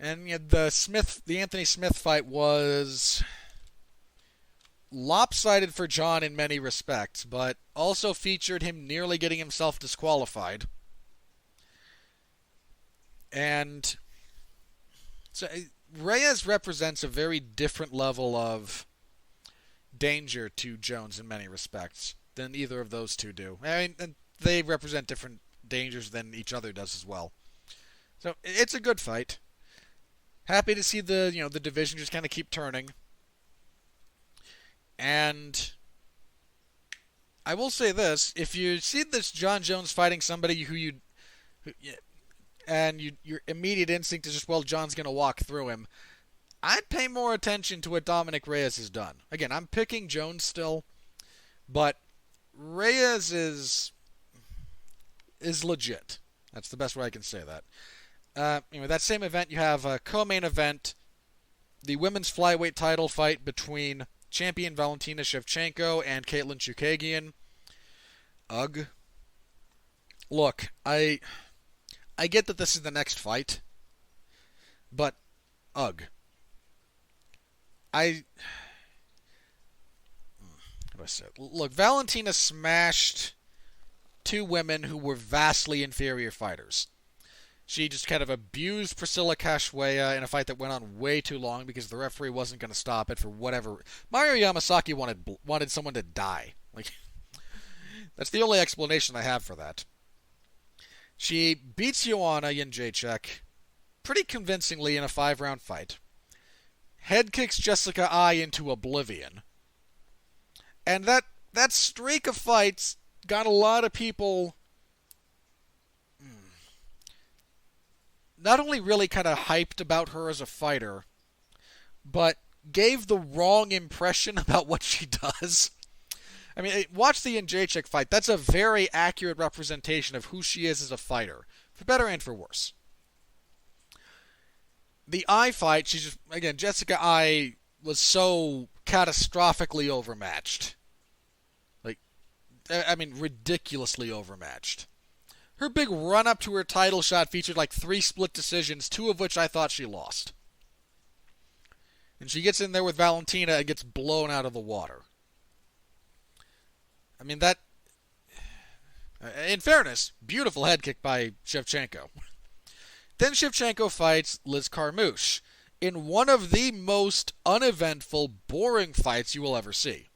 And the Anthony Smith fight was lopsided for John in many respects, but also featured him nearly getting himself disqualified. And so Reyes represents a very different level of danger to Jones in many respects than either of those two do. And they represent different dangers than each other does as well. So it's a good fight. Happy to see the division just kind of keep turning. And I will say this: if you see this John Jones fighting somebody your immediate instinct is just, well, John's going to walk through him, I'd pay more attention to what Dominic Reyes has done. Again, I'm picking Jones still, but Reyes is legit. That's the best way I can say that. That same event, you have a co-main event, the women's flyweight title fight between champion Valentina Shevchenko and Caitlin Chookagian. Ugh. Look, I get that this is the next fight, but ugh. How do I say it? Look, Valentina smashed two women who were vastly inferior fighters. She just kind of abused Priscilla Cachoeira in a fight that went on way too long because the referee wasn't going to stop it for whatever. Mario Yamasaki wanted someone to die. That's the only explanation I have for that. She beats Joanna Jędrzejczyk pretty convincingly in a 5-round fight. Head kicks Jessica Ai into oblivion. And that streak of fights got a lot of people not only really kind of hyped about her as a fighter, but gave the wrong impression about what she does. I mean, watch the Jędrzejczyk fight. That's a very accurate representation of who she is as a fighter, for better and for worse. The Ai fight, Jessica Ai was so catastrophically overmatched. Ridiculously overmatched. Her big run-up to her title shot featured 3 split decisions, 2 of which I thought she lost. And she gets in there with Valentina and gets blown out of the water. In fairness, beautiful head kick by Shevchenko. Then Shevchenko fights Liz Carmouche in one of the most uneventful, boring fights you will ever see.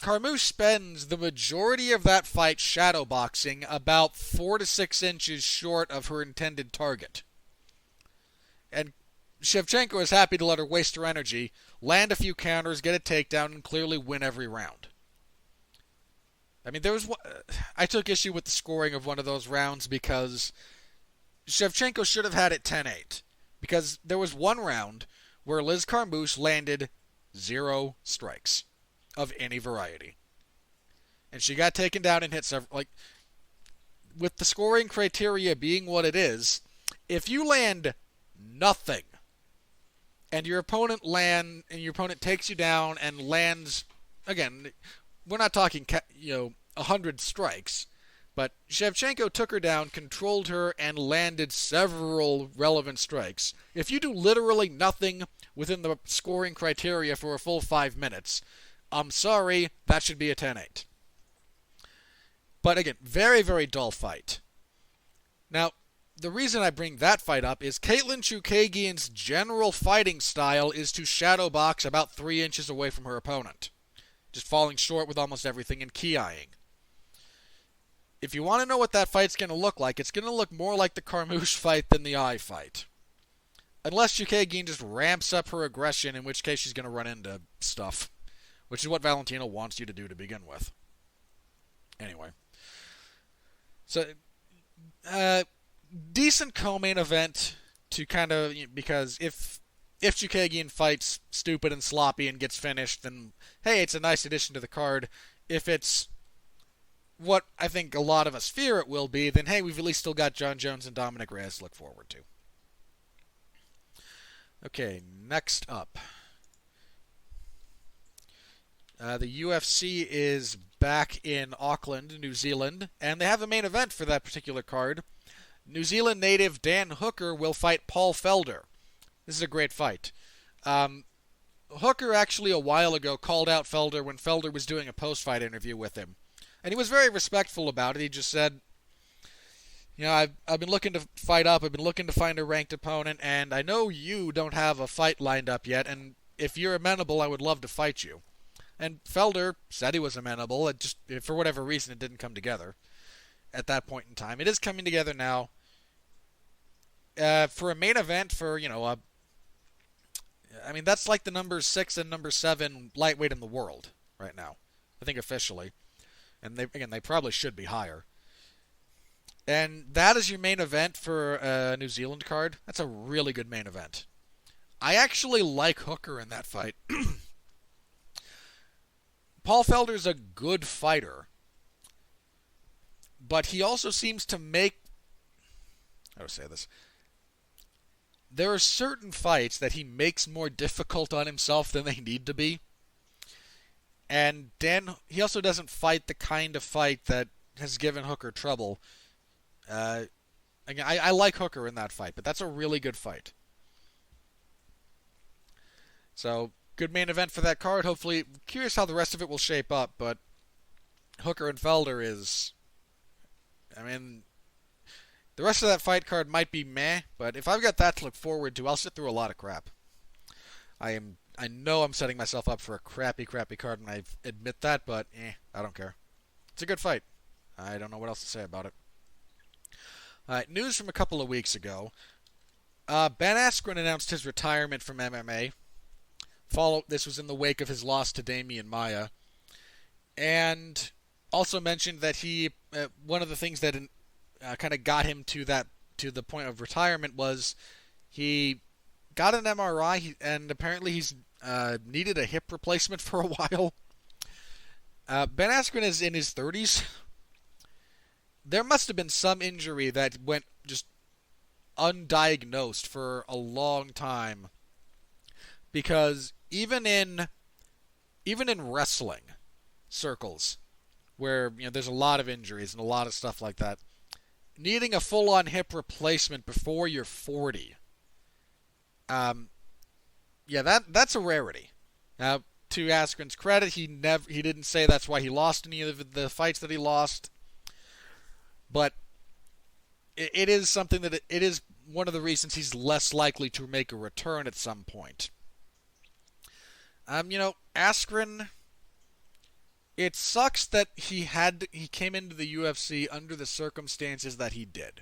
Carmouche spends the majority of that fight shadowboxing about 4 to 6 inches short of her intended target. And Shevchenko is happy to let her waste her energy, land a few counters, get a takedown, and clearly win every round. I took issue with the scoring of one of those rounds because Shevchenko should have had it 10-8. Because there was one round where Liz Carmouche landed 0 strikes of any variety. And she got taken down and hit several. With the scoring criteria being what it is, if you land nothing and your opponent takes you down and lands, again, we're not talking 100 strikes. But Shevchenko took her down, controlled her, and landed several relevant strikes. If you do literally nothing within the scoring criteria for a full 5 minutes, I'm sorry, that should be a 10-8. But again, very, very dull fight. Now, the reason I bring that fight up is Caitlin Chookagian's general fighting style is to shadow box about 3 inches away from her opponent, just falling short with almost everything and ki-eyeing. If you want to know what that fight's going to look like, it's going to look more like the Carmouche fight than the Eye fight. Unless Chookagian just ramps up her aggression, in which case she's going to run into stuff, which is what Valentina wants you to do to begin with. Anyway. So, decent co-main event to kind of, because if Chookagian fights stupid and sloppy and gets finished, then hey, it's a nice addition to the card. If it's what I think a lot of us fear it will be, then hey, we've at least still got John Jones and Dominic Reyes to look forward to. Okay, next up. The UFC is back in Auckland, New Zealand, and they have a main event for that particular card. New Zealand native Dan Hooker will fight Paul Felder. This is a great fight. Hooker actually a while ago called out Felder when Felder was doing a post-fight interview with him. And he was very respectful about it. He just said, you know, I've been looking to fight up. I've been looking to find a ranked opponent, and I know you don't have a fight lined up yet, and if you're amenable, I would love to fight you. And Felder said he was amenable. It just, for whatever reason, it didn't come together at that point in time. It is coming together now. For a main event, for, you know, I mean, that's like the number 6 and number 7 lightweight in the world right now, I think officially. And they probably should be higher. And that is your main event for a New Zealand card. That's a really good main event. I actually like Hooker in that fight. Paul Felder's a good fighter. But he also seems to make... How do I say this? There are certain fights that he makes more difficult on himself than they need to be. And he also doesn't fight the kind of fight that has given Hooker trouble. Again, I like Hooker in that fight, but that's a really good fight. So, good main event for that card. Hopefully, curious how the rest of it will shape up, but Hooker and Felder is... I mean, the rest of that fight card might be meh, but if I've got that to look forward to, I'll sit through a lot of crap. I know I'm setting myself up for a crappy card, and I admit that, but I don't care. It's a good fight. I don't know what else to say about it. Alright, news from a couple of weeks ago. Ben Askren announced his retirement from MMA. This was in the wake of his loss to Damian Maia. And also mentioned that he, one of the things that kind of got him to the point of retirement was he got an MRI, and apparently he's needed a hip replacement for a while. Ben Askren is in his 30s. There must have been some injury that went just undiagnosed for a long time, because even in wrestling circles, where there's a lot of injuries and a lot of stuff like that, needing a full-on hip replacement before you're 40. That's a rarity. Now, to Askren's credit, he didn't say that's why he lost any of the fights that he lost, but it is something that it is one of the reasons he's less likely to make a return at some point. Askren, it sucks that he came into the UFC under the circumstances that he did.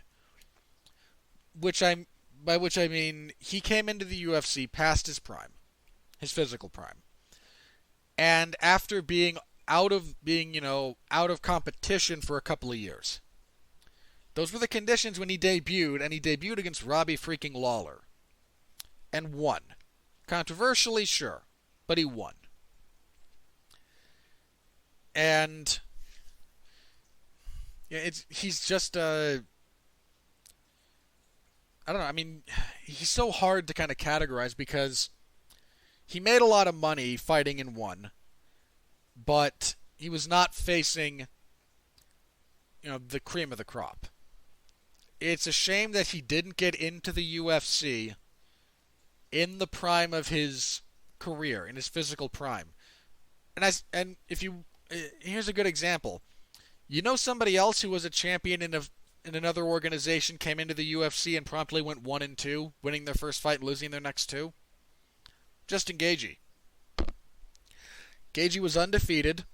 By which I mean he came into the UFC past his prime, his physical prime. And after being out of competition for a couple of years. Those were the conditions when he debuted, and he debuted against Robbie freaking Lawler. And won. Controversially, sure, but he won. And he's just I don't know, I mean, he's so hard to kind of categorize because he made a lot of money fighting and won, but he was not facing the cream of the crop. It's a shame that he didn't get into the UFC in the prime of his career, in his physical prime. And if you here's a good example. Somebody else who was a champion in another organization came into the UFC and promptly went 1-2, winning their first fight and losing their next two? Justin Gaethje. Gaethje was undefeated,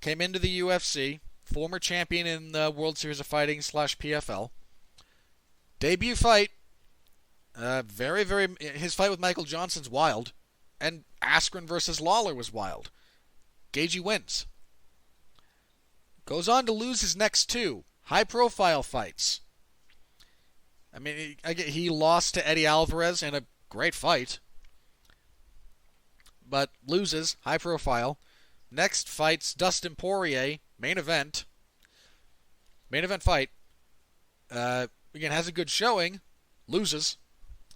came into the UFC, former champion in the World Series of Fighting / PFL. Debut fight, his fight with Michael Johnson's wild, and Askren versus Lawler was wild. Gaethje wins. Goes on to lose his next two high-profile fights. I mean, he lost to Eddie Alvarez in a great fight, but loses, high-profile. Next fight's Dustin Poirier, main event fight. Again, has a good showing, loses,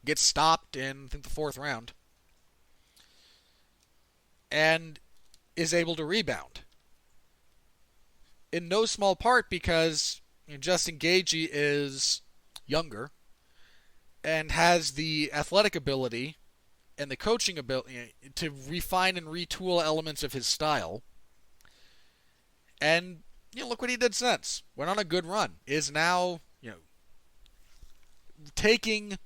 gets stopped in, I think, the fourth round, and is able to rebound. In no small part because Justin Gaethje is younger and has the athletic ability and the coaching ability to refine and retool elements of his style. And look what he did since. Went on a good run. Is now taking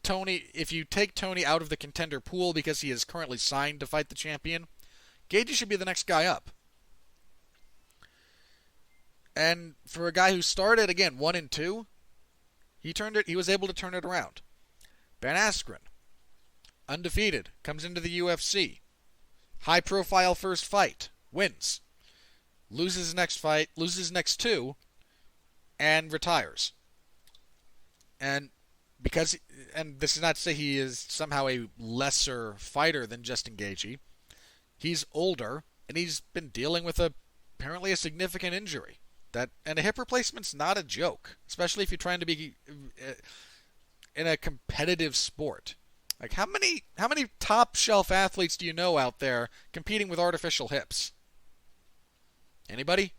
Tony. If you take Tony out of the contender pool because he is currently signed to fight the champion, Gaethje should be the next guy up. And for a guy who started, again, 1-2, he was able to turn it around. Ben Askren, undefeated, comes into the UFC. High-profile first fight, wins. Loses next fight, loses next two, and retires. And this is not to say he is somehow a lesser fighter than Justin Gaethje. He's older, and he's been dealing with apparently a significant injury. And a hip replacement's not a joke, especially if you're trying to be in a competitive sport. Like how many top shelf athletes do you know out there competing with artificial hips? Anybody?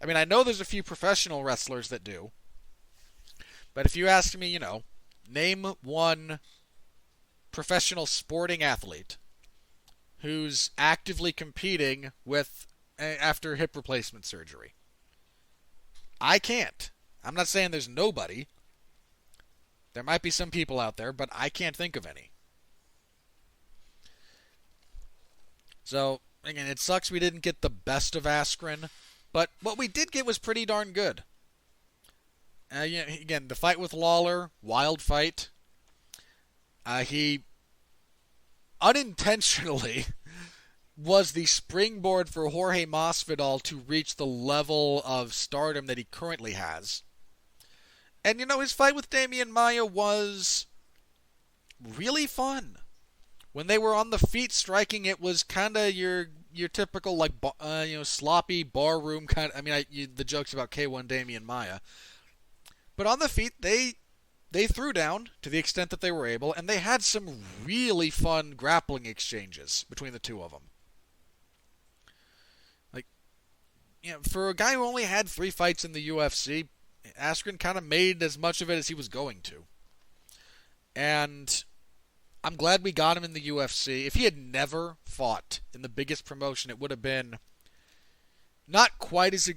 I mean, I know there's a few professional wrestlers that do, but if you ask me, name one professional sporting athlete who's actively competing with after hip replacement surgery. I can't. I'm not saying there's nobody. There might be some people out there, but I can't think of any. So, again, it sucks we didn't get the best of Askren, but what we did get was pretty darn good. Again, the fight with Lawler, wild fight. He unintentionally was the springboard for Jorge Masvidal to reach the level of stardom that he currently has. And, his fight with Damian Maia was really fun. When they were on the feet striking, it was kind of your typical, sloppy barroom kind of... I mean, the jokes about K1 Damian Maia. But on the feet, they threw down to the extent that they were able, and they had some really fun grappling exchanges between the two of them. For a guy who only had 3 fights in the UFC, Askren kind of made as much of it as he was going to. And I'm glad we got him in the UFC. If he had never fought in the biggest promotion, it would have been not quite as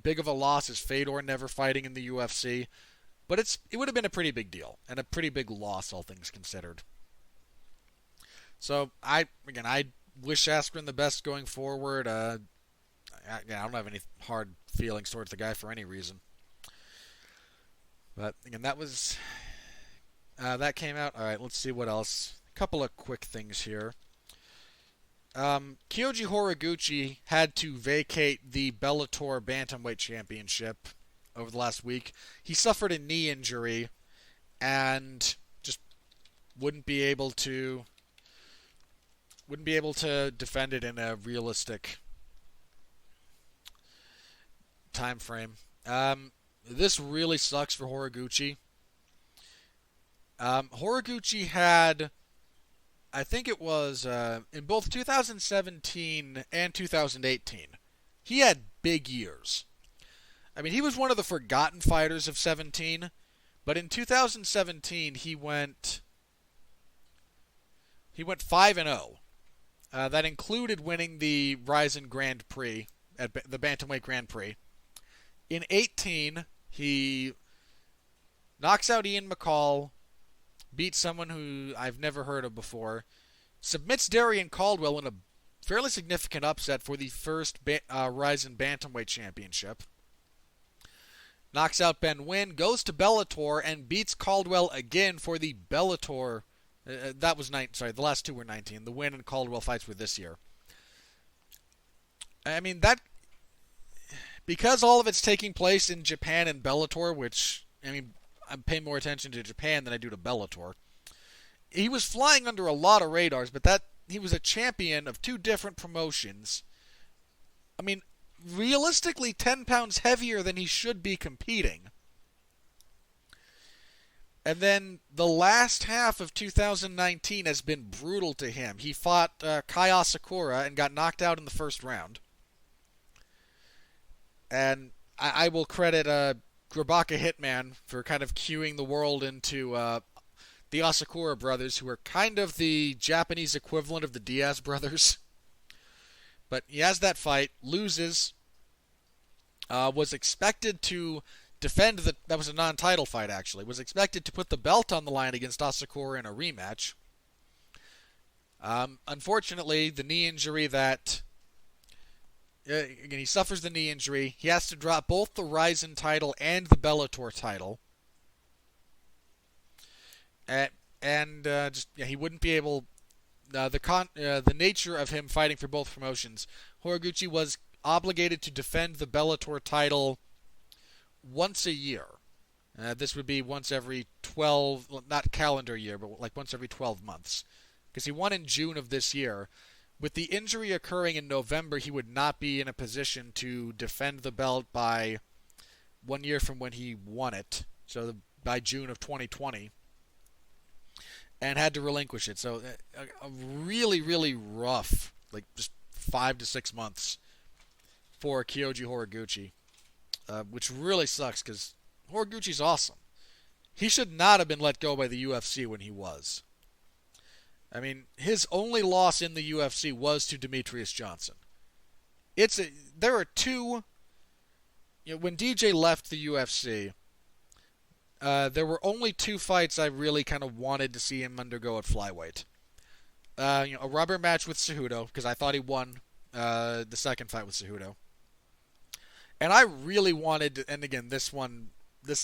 big of a loss as Fedor never fighting in the UFC, but it would have been a pretty big deal and a pretty big loss, all things considered. So I wish Askren the best going forward. I don't have any hard feelings towards the guy for any reason. But again, that came out. All right, let's see what else. A couple of quick things here. Kyoji Horiguchi had to vacate the Bellator Bantamweight Championship over the last week. He suffered a knee injury and just wouldn't be able to defend it in a realistic time frame. This really sucks for Horiguchi. Horiguchi had, I think it was in both 2017 and 2018, he had big years. I mean, he was one of the forgotten fighters of 17, but in 2017 he went 5-0. That included winning the Ryzen Grand Prix at the Bantamweight Grand Prix. In 18, he knocks out Ian McCall, beats someone who I've never heard of before, submits Darian Caldwell in a fairly significant upset for the first Ryzen Bantamweight Championship, knocks out Ben Wynn, goes to Bellator, and beats Caldwell again for the Bellator. That was the last two were 19. The Wynn and Caldwell fights were this year. I mean, that, because all of it's taking place in Japan and Bellator, which, I mean, I pay more attention to Japan than I do to Bellator. He was flying under a lot of radars, but he was a champion of two different promotions. I mean, realistically 10 pounds heavier than he should be competing. And then the last half of 2019 has been brutal to him. He fought Kai Asakura and got knocked out in the first round. And I will credit Grabaka Hitman for kind of cueing the world into the Asakura brothers, who are kind of the Japanese equivalent of the Diaz brothers. But he has that fight, loses, was expected to defend that was a non-title fight, actually, was expected to put the belt on the line against Asakura in a rematch. Unfortunately, the knee injury again, he suffers the knee injury. He has to drop both the Ryzen title and the Bellator title. He wouldn't be able. The nature of him fighting for both promotions, Horiguchi was obligated to defend the Bellator title once a year. This would be once every 12, not calendar year, but like once every 12 months. Because he won in June of this year. With the injury occurring in November, he would not be in a position to defend the belt by 1 year from when he won it. So by June of 2020. And had to relinquish it. So a really, really rough, like just 5 to 6 months for Kyoji Horiguchi. Which really sucks because Horiguchi's awesome. He should not have been let go by the UFC when he was. I mean, his only loss in the UFC was to Demetrius Johnson. There are two. When DJ left the UFC, there were only two fights I really kind of wanted to see him undergo at flyweight. A rubber match with Cejudo, because I thought he won the second fight with Cejudo. And I really wanted, and again, this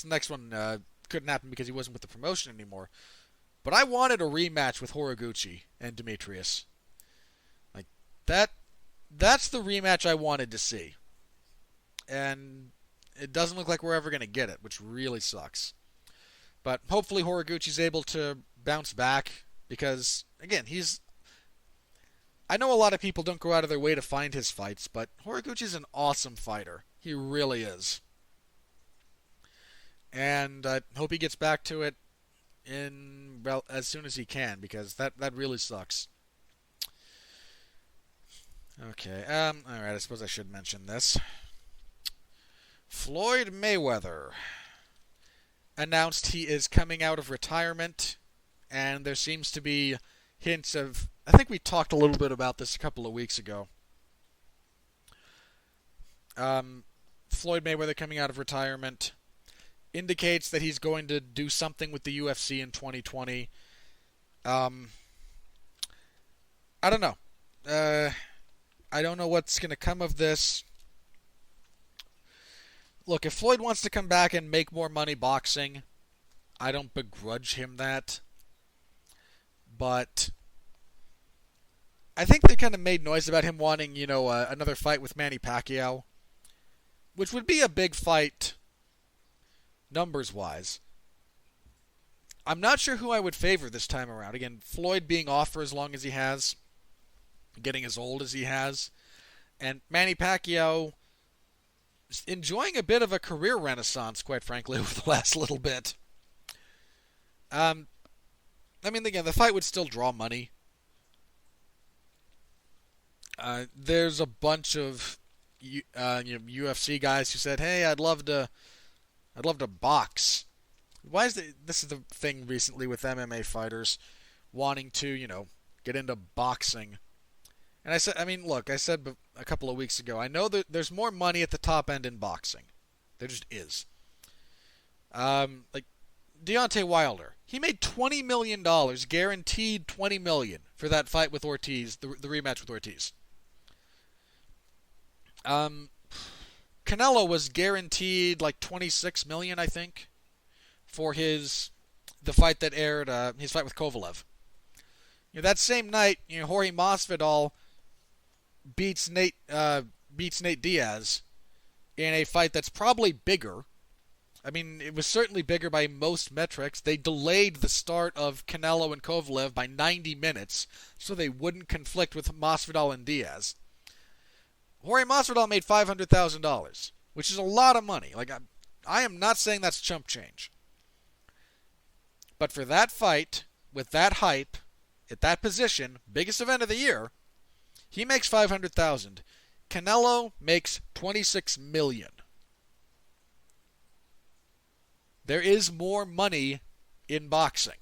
next one couldn't happen because he wasn't with the promotion anymore. But I wanted a rematch with Horiguchi and Demetrius. Like that's the rematch I wanted to see. And it doesn't look like we're ever going to get it, which really sucks. But hopefully Horiguchi's able to bounce back because, again, I know a lot of people don't go out of their way to find his fights, but Horiguchi's an awesome fighter. He really is. And I hope he gets back to it as soon as he can, because that really sucks. Okay, alright, I suppose I should mention this. Floyd Mayweather announced he is coming out of retirement, and there seems to be hints of... I think we talked a little bit about this a couple of weeks ago. Floyd Mayweather coming out of retirement indicates that he's going to do something with the UFC in 2020. I don't know. I don't know what's going to come of this. Look, if Floyd wants to come back and make more money boxing, I don't begrudge him that. But I think they kind of made noise about him wanting, another fight with Manny Pacquiao, which would be a big fight numbers-wise. I'm not sure who I would favor this time around. Again, Floyd being off for as long as he has, getting as old as he has, and Manny Pacquiao enjoying a bit of a career renaissance, quite frankly, over the last little bit. Again, the fight would still draw money. There's a bunch of, UFC guys who said, "Hey, I'd love to box." This is the thing recently with MMA fighters wanting to, get into boxing. And look, I said a couple of weeks ago, I know that there's more money at the top end in boxing. There just is. Like Deontay Wilder, he made $20 million, guaranteed $20 million for that fight with Ortiz, the rematch with Ortiz. Canelo was guaranteed like $26 million, I think, for the fight that aired, his fight with Kovalev. That same night, Jorge Masvidal beats Nate Diaz in a fight that's probably bigger. I mean, it was certainly bigger by most metrics. They delayed the start of Canelo and Kovalev by 90 minutes so they wouldn't conflict with Masvidal and Diaz. Jorge Masvidal made $500,000, which is a lot of money. Like, I am not saying that's chump change. But for that fight, with that hype, at that position, biggest event of the year, he makes $500,000. Canelo makes $26 million. There is more money in boxing.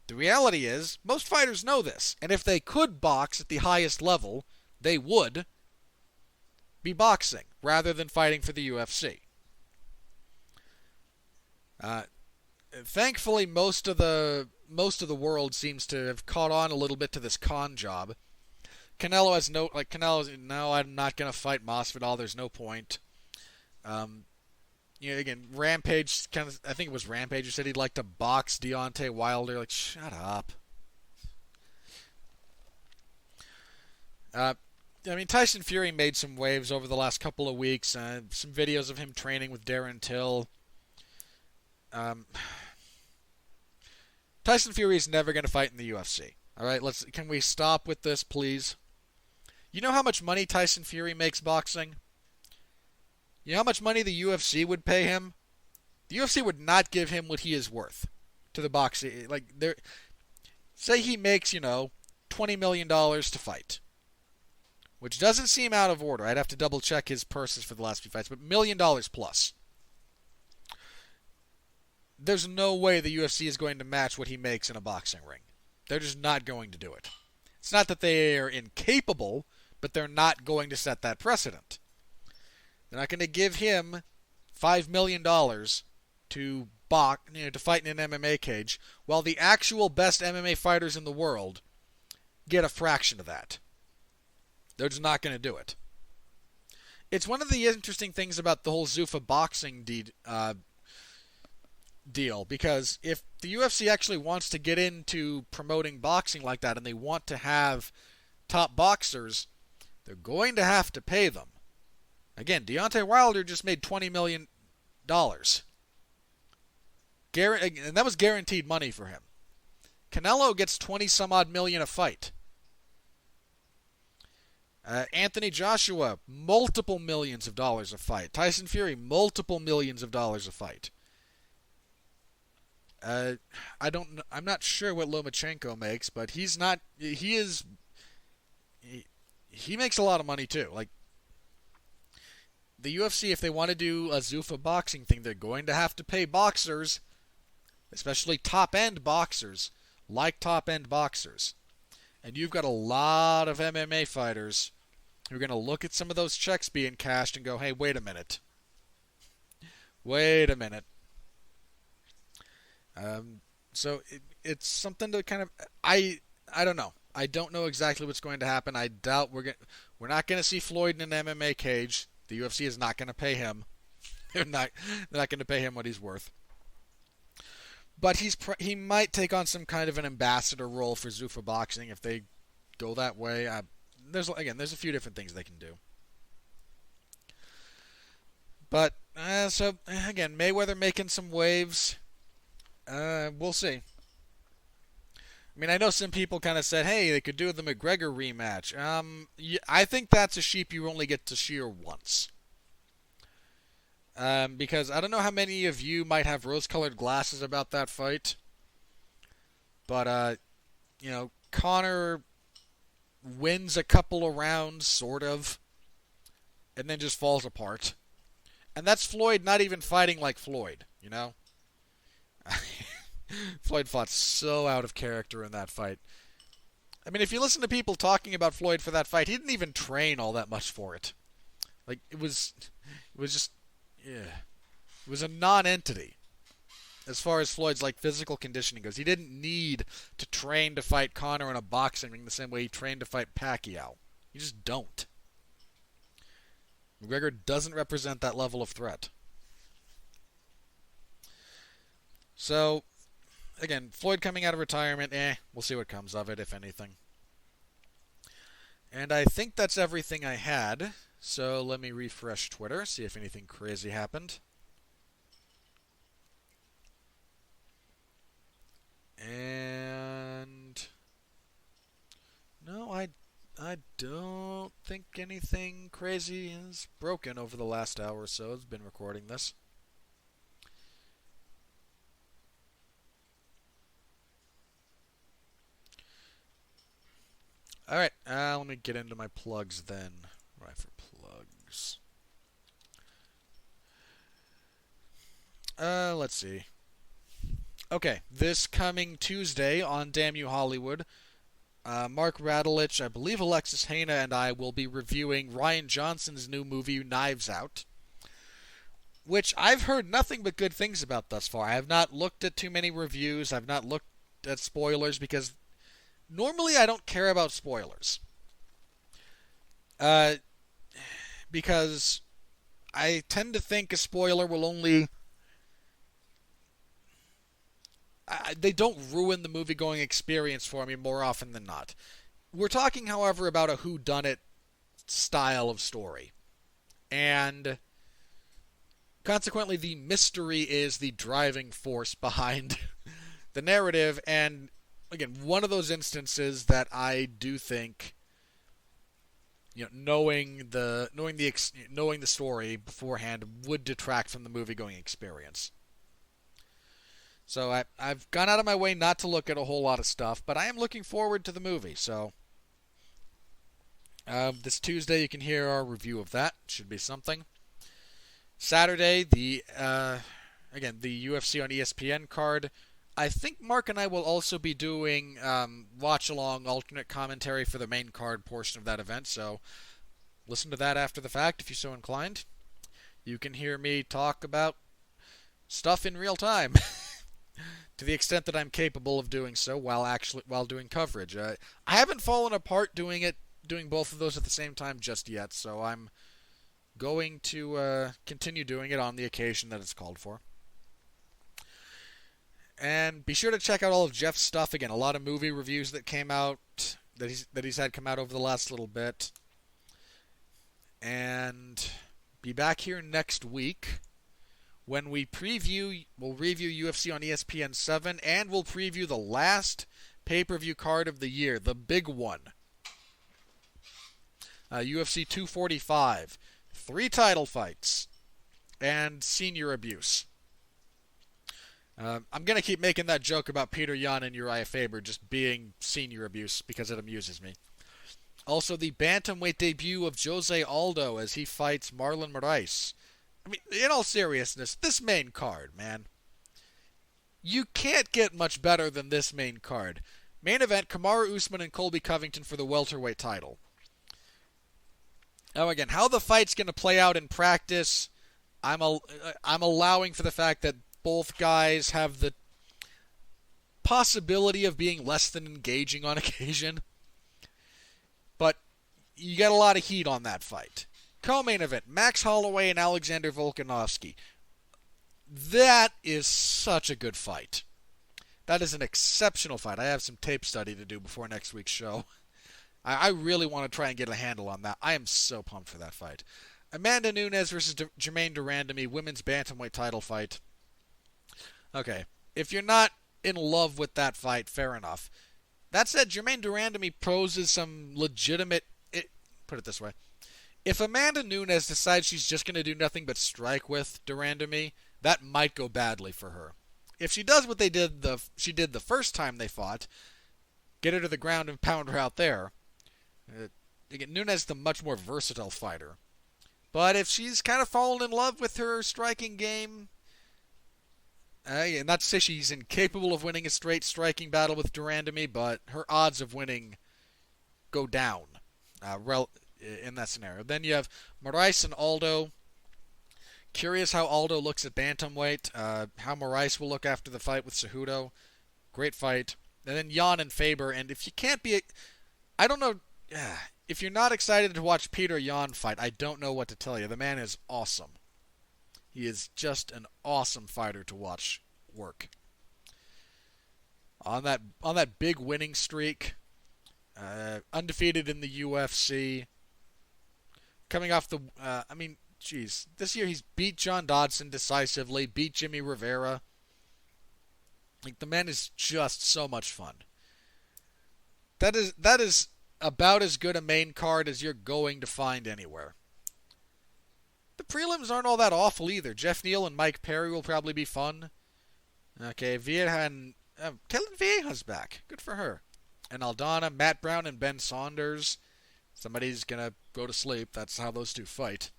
The reality is, most fighters know this, and if they could box at the highest level, they would be boxing rather than fighting for the UFC. Thankfully, most of the world seems to have caught on a little bit to this con job. Canelo's no, I'm not gonna fight Masvidal. There's no point. Again, Rampage I think it was Rampage who said he'd like to box Deontay Wilder. Like, shut up. Tyson Fury made some waves over the last couple of weeks. Some videos of him training with Darren Till. Tyson Fury is never going to fight in the UFC. All right, can we stop with this, please? You know how much money Tyson Fury makes boxing? You know how much money the UFC would pay him? The UFC would not give him what he is worth to the boxing. Say he makes, $20 million to fight, which doesn't seem out of order. I'd have to double check his purses for the last few fights, but $1 million plus. There's no way the UFC is going to match what he makes in a boxing ring. They're just not going to do it. It's not that they are incapable, but they're not going to set that precedent. They're not going to give him $5 million to fight in an MMA cage, while the actual best MMA fighters in the world get a fraction of that. They're just not going to do it. It's one of the interesting things about the whole Zuffa boxing deal, because if the UFC actually wants to get into promoting boxing like that and they want to have top boxers, they're going to have to pay them. Again, Deontay Wilder just made $20 million. And that was guaranteed money for him. Canelo gets 20-some-odd million a fight. Anthony Joshua, multiple millions of dollars a fight. Tyson Fury, multiple millions of dollars a fight. I'm not sure what Lomachenko makes, but he makes a lot of money too. Like, the UFC, if they want to do a Zuffa boxing thing, they're going to have to pay boxers, especially top-end boxers, like top-end boxers. And you've got a lot of MMA fighters who are going to look at some of those checks being cashed and go, hey, wait a minute. So it's something to kind of... I don't know. I don't know exactly what's going to happen. I doubt we're not going to see Floyd in an MMA cage. The UFC is not going to pay him. They're not going to pay him what he's worth. But he might take on some kind of an ambassador role for Zuffa Boxing if they go that way. There's a few different things they can do. But so again, Mayweather making some waves. We'll see. I know some people kind of said, hey, they could do the McGregor rematch. I think that's a sheep you only get to shear once. Because I don't know how many of you might have rose-colored glasses about that fight. But, Conor wins a couple of rounds, sort of. and then just falls apart. And that's Floyd not even fighting like Floyd, you know? Floyd fought so out of character in that fight. I mean, if you listen to people talking about Floyd for that fight, he didn't even train all that much for it. Like, it was just, yeah. It was a non-entity as far as Floyd's, like, physical conditioning goes. He didn't need to train to fight Conor in a boxing ring the same way he trained to fight Pacquiao. You just don't. McGregor doesn't represent that level of threat. So, again, Floyd coming out of retirement, we'll see what comes of it, if anything. And I think that's everything I had. So let me refresh Twitter, see if anything crazy happened. And no, I don't think anything crazy is broken over the last hour or so. I've been recording this. Alright, let me get into my plugs then. Right, for plugs. Let's see. Okay, this coming Tuesday on Damn You Hollywood, Mark Radulich, I believe Alexis Hana, and I will be reviewing Rian Johnson's new movie, Knives Out, which I've heard nothing but good things about thus far. I have not looked at too many reviews. I've not looked at spoilers because normally I don't care about spoilers. Because I tend to think a spoiler will only... they don't ruin the movie-going experience for me more often than not. We're talking, however, about a whodunit style of story. And consequently, the mystery is the driving force behind the narrative. And again, one of those instances that I do think, knowing the story beforehand would detract from the movie-going experience. So I've gone out of my way not to look at a whole lot of stuff, but I am looking forward to the movie. So this Tuesday you can hear our review of that. Should be something. Saturday, the UFC on ESPN card. I think Mark and I will also be doing watch-along alternate commentary for the main card portion of that event. So listen to that after the fact if you're so inclined. You can hear me talk about stuff in real time. To the extent that I'm capable of doing so while doing coverage. I haven't fallen apart doing both of those at the same time just yet, so I'm going to continue doing it on the occasion that it's called for. And be sure to check out all of Jeff's stuff. Again, a lot of movie reviews that came out that he's had come out over the last little bit. And be back here next week when we'll review UFC on ESPN 7, and we'll preview the last pay-per-view card of the year, the big one. UFC 245, 3 title fights, and senior abuse. I'm going to keep making that joke about Peter Yan and Uriah Faber just being senior abuse because it amuses me. Also, the bantamweight debut of Jose Aldo as he fights Marlon Moraes. I mean, in all seriousness, this main card, man. You can't get much better than this main card. Main event, Kamaru Usman and Colby Covington for the welterweight title. Now again, how the fight's going to play out in practice, I'm allowing for the fact that both guys have the possibility of being less than engaging on occasion. But you get a lot of heat on that fight. Co-main event, Max Holloway and Alexander Volkanovski. That is such a good fight. That is an exceptional fight. I have some tape study to do before next week's show. I really want to try and get a handle on that. I am so pumped for that fight. Amanda Nunes versus Jermaine Durandamy, women's bantamweight title fight. Okay, if you're not in love with that fight, fair enough. That said, Jermaine Durandamy poses some legitimate... put it this way. If Amanda Nunes decides she's just going to do nothing but strike with Durandamy, that might go badly for her. If she does what she did the first time they fought, get her to the ground and pound her out there, Nunes is the much more versatile fighter. But if she's kind of fallen in love with her striking game, and not to say she's incapable of winning a straight striking battle with de Randamie, but her odds of winning go down in that scenario. Then you have Moraes and Aldo. Curious how Aldo looks at bantamweight. How Moraes will look after the fight with Cejudo. Great fight. And then Jan and Faber. And if you can't be... I don't know... If you're not excited to watch Peter Yan fight, I don't know what to tell you. The man is awesome. He is just an awesome fighter to watch work. On that big winning streak, undefeated in the UFC, coming off the... this year he's beat John Dodson decisively, beat Jimmy Rivera. Like, the man is just so much fun. That is about as good a main card as you're going to find anywhere. The prelims aren't all that awful either. Jeff Neal and Mike Perry will probably be fun. Okay, Kellen Vieja's back. Good for her. And Aldana, Matt Brown, and Ben Saunders. Somebody's going to go to sleep. That's how those two fight.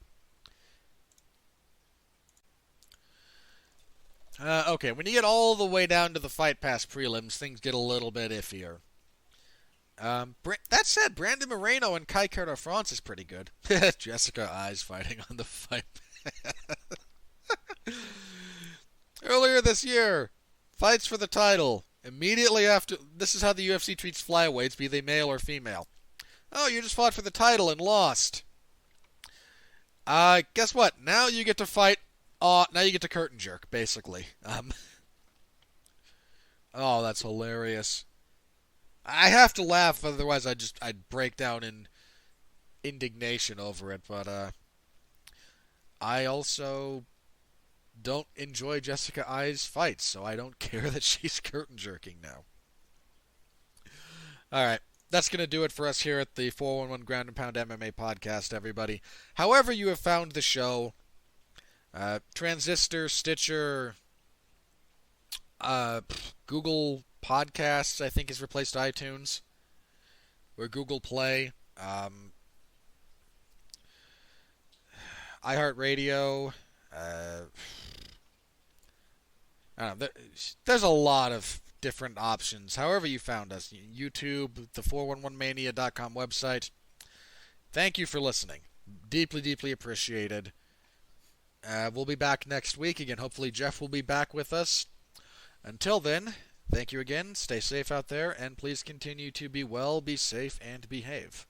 Okay, when you get all the way down to the Fight Pass prelims, things get a little bit iffier. That said, Brandon Moreno and Kai Kara France is pretty good. Jessica Eyes fighting on the Fight Pass. Earlier this year, fights for the title. Immediately after, this is how the UFC treats flyweights, be they male or female. Oh, you just fought for the title and lost. Guess what? Now you get to fight. Now you get to curtain jerk, basically. Oh, that's hilarious. I have to laugh, otherwise I'd break down in indignation over it. But I also don't enjoy Jessica Ai's fights, so I don't care that she's curtain jerking now. All right. That's going to do it for us here at the 411 Ground and Pound MMA podcast, everybody. However you have found the show, Transistor, Stitcher, Google Podcasts, I think, has replaced iTunes, or Google Play, iHeartRadio. I don't know. There's a lot of different options. However you found us, YouTube, the 411mania.com website. Thank you for listening. Deeply, deeply appreciated. We'll be back next week. Again, hopefully Jeff will be back with us. Until then, thank you again. Stay safe out there, and please continue to be well, be safe, and behave.